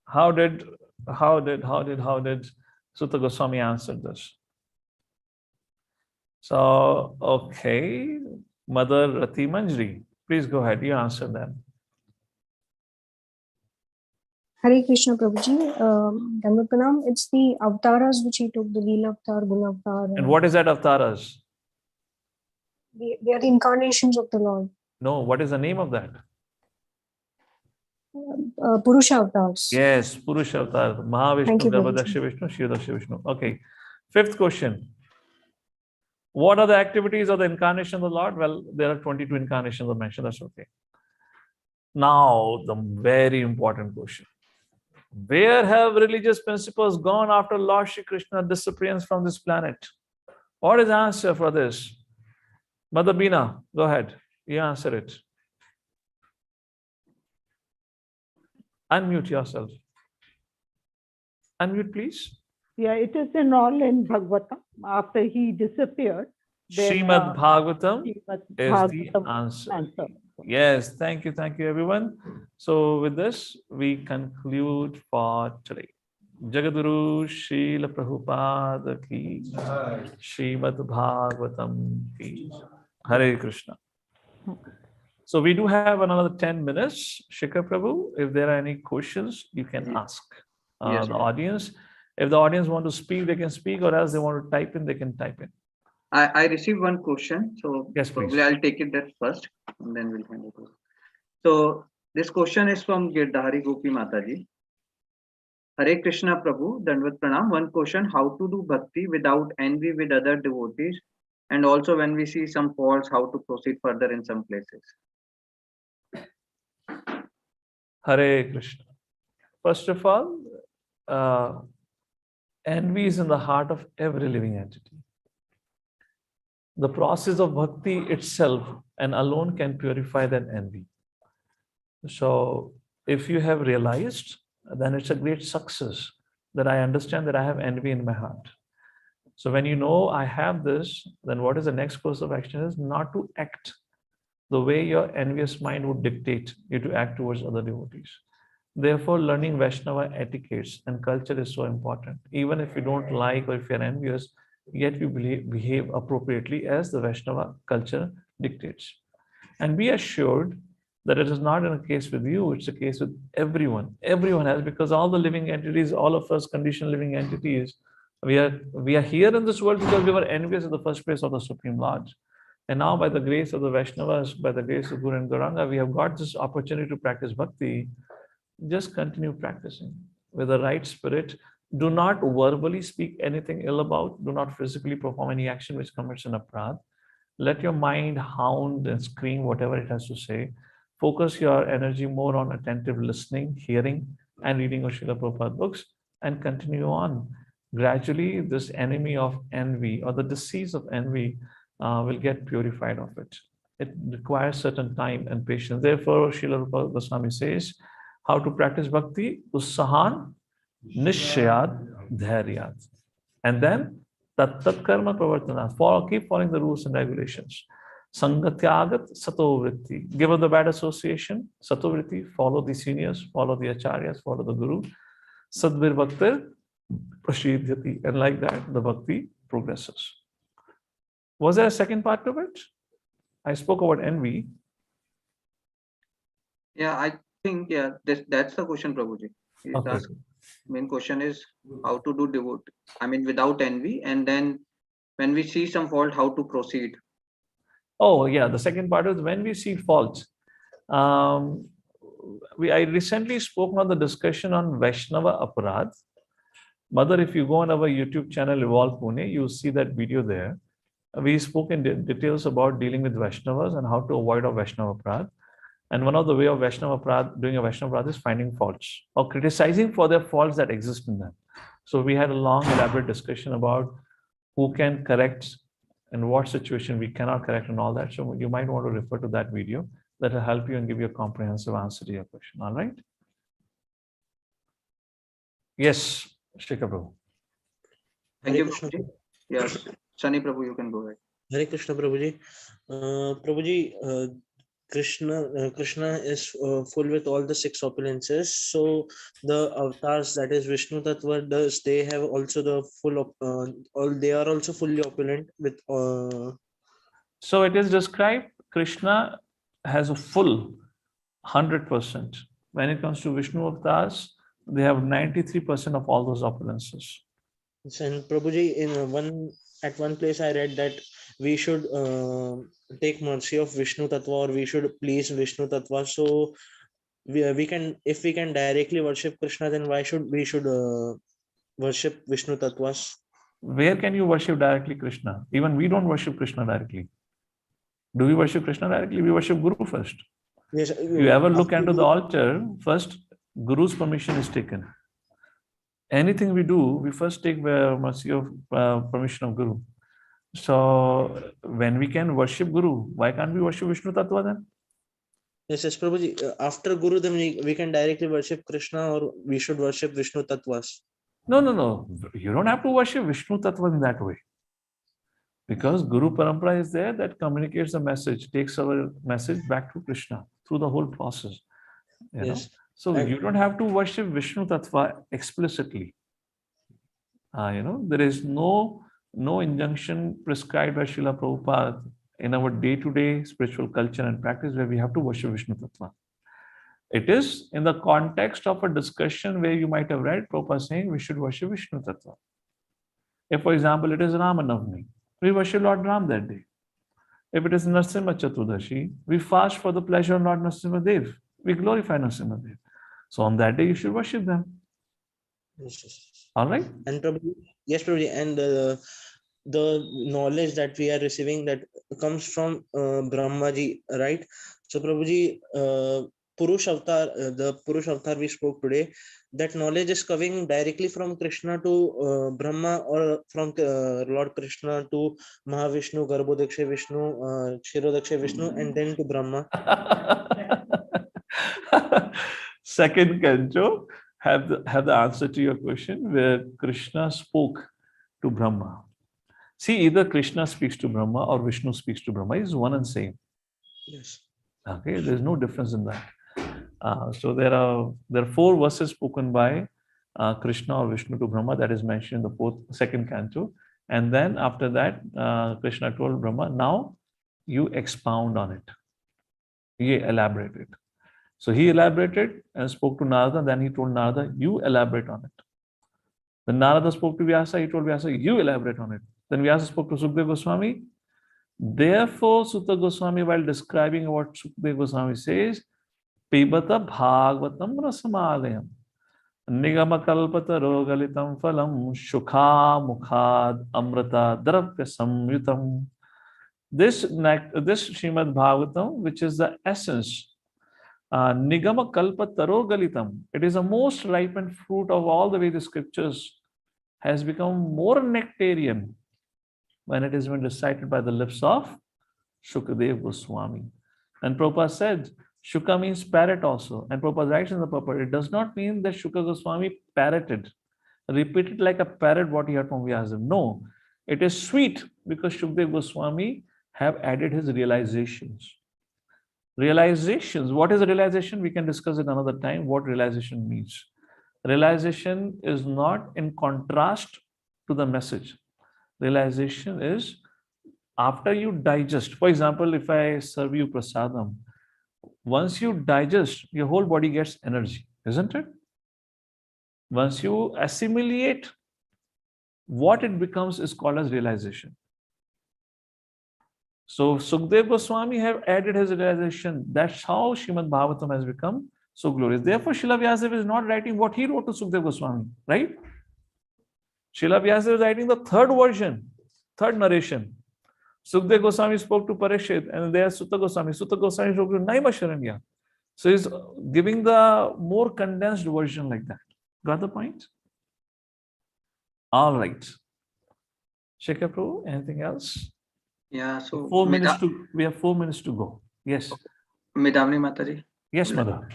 How did Sutta Goswami answer this? So, okay, Mother Rati Manjri, please go ahead. You answer them. Hare Krishna Prabhuji. Dandavat Pranam. It's the avatars which he took, the Leela avatar, Guna avatar. And what is that avatars? They are the incarnations of the Lord. No, what is the name of that? Purusha avatars. Yes, Purusha avatar. Thank Mahavishnu, you, Garbhadaksha Vishnu, Shivadaksha Vishnu. Okay. Fifth question. What are the activities of the incarnation of the Lord? Well, there are 22 incarnations mentioned. That's okay. Now, the very important question. Where have religious principles gone after Lord Shri Krishna disappearance from this planet? What is the answer for this? Mother Beena, go ahead. You answer it. Unmute yourself. Unmute, please. Yeah, it is in all in Bhagavatam. After he disappeared, then, Srimad Bhagavatam Srimad is the Bhagavatam answer. Yes, thank you, everyone. So with this, we conclude for today. Jagadguru Srila Prabhupada ki Srimad Bhagavatam ki Hare Krishna. So we do have another 10 minutes. Shikhar Prabhu, if there are any questions, you can ask Yes, the audience. If the audience want to speak, they can speak, or else they want to type in, they can type in. I received one question, so Yes, please. probably I'll take it that first, and then we'll hand it over. So this question is from Girdhari Gopi Mataji. Hare Krishna Prabhu, Dandavat Pranam. One question: how to do bhakti without envy with other devotees, and also when we see some faults, how to proceed further in some places. Hare Krishna. First of all, envy is in the heart of every living entity. The process of bhakti itself and alone can purify that envy. So if you have realized, then it's a great success that I understand that I have envy in my heart. So when you know I have this, then what is the next course of action is not to act the way your envious mind would dictate you to act towards other devotees. Therefore, learning Vaishnava etiquettes and culture is so important. Even if you don't like or if you're envious, yet you behave appropriately as the Vaishnava culture dictates. And be assured that it is not in a case with you, it's a case with everyone. Everyone has, because all the living entities, all of us conditioned living entities, we are here in this world because we were envious in the first place of the Supreme Lord. And now by the grace of the Vaishnavas, by the grace of Guru and Gauranga, we have got this opportunity to practice bhakti. Just continue practicing with the right spirit. Do not verbally speak anything ill about, do not physically perform any action which commits an aparadh. Let your mind hound and scream whatever it has to say. Focus your energy more on attentive listening, hearing, and reading of Srila Prabhupada books, and continue on. Gradually, this enemy of envy or the disease of envy will get purified of it. It requires certain time and patience. Therefore, Srila Goswami says, how to practice bhakti? Ussahan, Nishayat, Dhairyat. And then, Tat Karma Pravartana. Keep following the rules and regulations. Sangatyagat Satovritti. Given the bad association, Satovritti, follow the seniors, follow the acharyas, follow the guru. Sadvir Bhaktir Prashidhyati. And like that, the bhakti progresses. Was there a second part to it? I spoke about envy. Yeah, I think, yeah, that's the question, Prabhuji. He's Okay. asking. Main question is how to do devote. I mean, without envy, and then when we see some fault, how to proceed. Oh, yeah. The second part is when we see faults. I recently spoke on the discussion on Vaishnava Aparadh. Mother, if you go on our YouTube channel, Evolve Pune, you'll see that video there. We spoke in details about dealing with Vaishnavas and how to avoid a Vaishnava Aparadh. And one of the way of Vaishnava Aparadh, doing a Vaishnava Aparadh is finding faults or criticizing for the faults that exist in them. So we had a long, elaborate discussion about who can correct and what situation we cannot correct and all that. So you might want to refer to that video. That will help you and give you a comprehensive answer to your question. All right. Yes, Shikhar Prabhu. Thank Hare you, Krishna. Prabhuji. Yes, Sunny Prabhu, you can go ahead. Hare Krishna, Prabhuji. Prabhuji, Krishna is full with all the six opulences. So the avatars, that is Vishnu Tattva, they have also the full all. They are also fully opulent with. So it is described. Krishna has a full 100%. When it comes to Vishnu avatars, they have 93% of all those opulences. And Prabhuji, in at one place I read that we should take mercy of Vishnu Tattva, or we should please Vishnu Tattva. So we can, if we can directly worship Krishna, then why should we worship Vishnu Tattvas? Where can you worship directly Krishna? Even we don't worship Krishna directly. Do we worship Krishna directly? We worship Guru first. Yes. You ever look into the altar, first Guru's permission is taken. Anything we do, we first take the mercy of permission of Guru. So when we can worship Guru, why can't we worship Vishnu Tattva then? Yes, Prabhuji. After Guru, then we can directly worship Krishna, or we should worship Vishnu Tattvas. No. You don't have to worship Vishnu Tattva in that way. Because Guru Parampara is there that communicates the message, takes our message back to Krishna through the whole process. You know? So you don't have to worship Vishnu Tattva explicitly. There is no injunction prescribed by Srila Prabhupada in our day-to-day spiritual culture and practice where we have to worship Vishnu Tattva. It is in the context of a discussion where you might have read Prabhupada saying we should worship Vishnu Tattva. If, for example, it is Ramanavami, we worship Lord Ram that day. If it is Narasimha Chaturdashi, we fast for the pleasure of Lord Narasimha Dev. We glorify Narasimha Dev. So on that day, you should worship them. Yes. All right. And Prabhuji, yes, Prabhuji, and the knowledge that we are receiving that comes from Brahmaji, right? So Prabhuji, Purush Avatar, the Purush Avatar we spoke today, that knowledge is coming directly from Krishna to Brahma, or from Lord Krishna to Mahavishnu, Garbhodaksha Vishnu, Kshirodaksha Vishnu, and then to Brahma. Second Canto have the answer to your question, where Krishna spoke to Brahma. See, either Krishna speaks to Brahma or Vishnu speaks to Brahma. Is one and same. Yes. Okay, there's no difference in that. So there are 4 verses spoken by Krishna or Vishnu to Brahma that is mentioned in the second Canto. And then after that, Krishna told Brahma, now you expound on it. He elaborated. So he elaborated and spoke to Narada. Then he told Narada, you elaborate on it. Then Narada spoke to Vyasa. He told Vyasa, you elaborate on it. Then Vyasa spoke to Sukadeva Goswami. Therefore, Sutta Goswami, while describing what Sukadeva Goswami says, Pibata Bhagavatam Rasamadayam Nigama Kalpata Rogalitam Phalam Shukha Mukhad Amrita Dravya Samyutam. This Srimad Bhagavatam, which is the essence, Nigama Kalpa Tarogalitam, it is the most ripened fruit of all the Vedic scriptures, has become more nectarian when it has been recited by the lips of Shukadeva Goswami. And Prabhupada said, Shuka means parrot also. And Prabhupada writes in the purport, it does not mean that Shuka Goswami parroted, repeated like a parrot what he heard from Vyasa. No, it is sweet because Shukadeva Goswami have added his realizations. Realizations. What is a realization? We can discuss it another time. What realization means. Realization is not in contrast to the message. Realization is after you digest. For example, if I serve you prasadam, Once you digest, your whole body gets energy, isn't it? Once you assimilate, what it becomes is called as realization. So Sukdev Goswami have added his realization. That's how Srimad Bhagavatam has become so glorious. Therefore, Srila Vyasadeva is not writing what he wrote to Sukdev Goswami, right? Srila Vyasadeva is writing the third version, third narration. Sukdev Goswami spoke to Parikshit, and there Sutta Goswami. Sutta Goswami spoke to Naimisharanya. So he's giving the more condensed version like that. Got the point? All right. Shekhar Prabhu, anything else? Yeah, so We have 4 minutes to go. Yes. Midamni Mataji. Yes, Mother.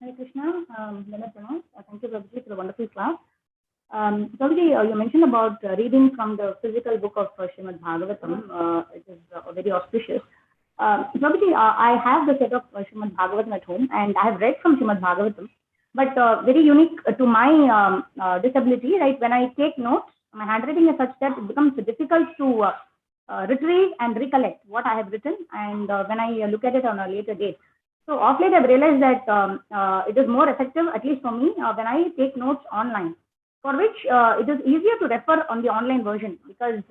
Hare Krishna, thank you, Prabhuji, for the wonderful class. Prabhuji, you mentioned about reading from the physical book of Srimad Bhagavatam. It is very auspicious. Prabhuji, I have the set of Srimad Bhagavatam at home, and I have read from Srimad Bhagavatam. But very unique to my disability, right? When I take notes, my handwriting is such that it becomes difficult to retrieve and recollect what I have written, and when I look at it on a later date. So of late, I've realized that it is more effective, at least for me, when I take notes online, for which it is easier to refer on the online version, because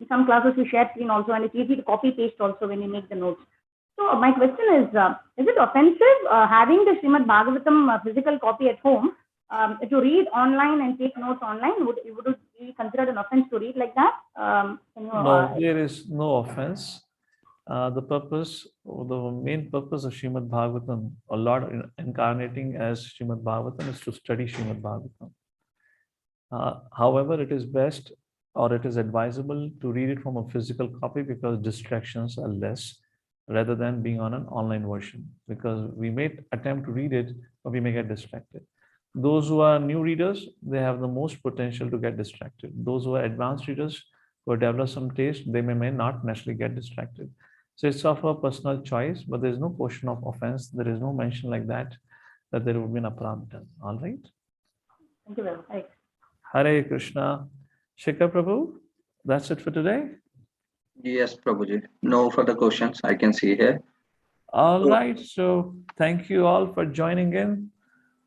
in some classes you share screen also, and it's easy to copy paste also when you make the notes. So my question is it offensive having the Srimad Bhagavatam physical copy at home to read online and take notes online? Would it be considered an offense to read like that? No, there is no offense. The main purpose of Srimad Bhagavatam, or Lord incarnating as Srimad Bhagavatam, is to study Srimad Bhagavatam. However, it is best, or it is advisable, to read it from a physical copy because distractions are less, rather than being on an online version, because we may attempt to read it, but we may get distracted. Those who are new readers, they have the most potential to get distracted. Those who are advanced readers, who have developed some taste, they may not naturally get distracted. So it's of a personal choice, but there is no question of offense. There is no mention like that there would be an aparadha done. All right? Thank you very much. Hare Krishna. Shekhar Prabhu, that's it for today? Yes, Prabhuji. No further questions I can see here. All right. So thank you all for joining in.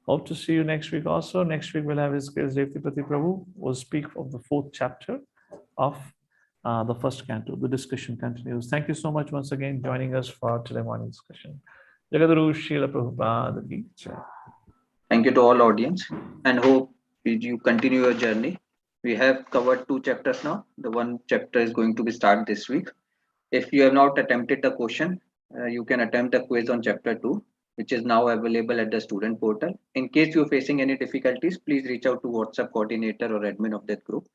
Hope to see you next week also. Next week we'll have His Grace Devtipati Prabhu. We'll speak of the 4th chapter of the first canto. The discussion continues. Thank you so much once again joining us for today morning discussion. Jagadguru Srila Prabhupada ki jai. Thank you to all audience, and hope you continue your journey. We have covered 2 chapters now. The 1 chapter is going to be started this week. If you have not attempted the question, you can attempt the quiz on chapter 2, which is now available at the student portal. In case you're facing any difficulties, please reach out to WhatsApp coordinator or admin of that group.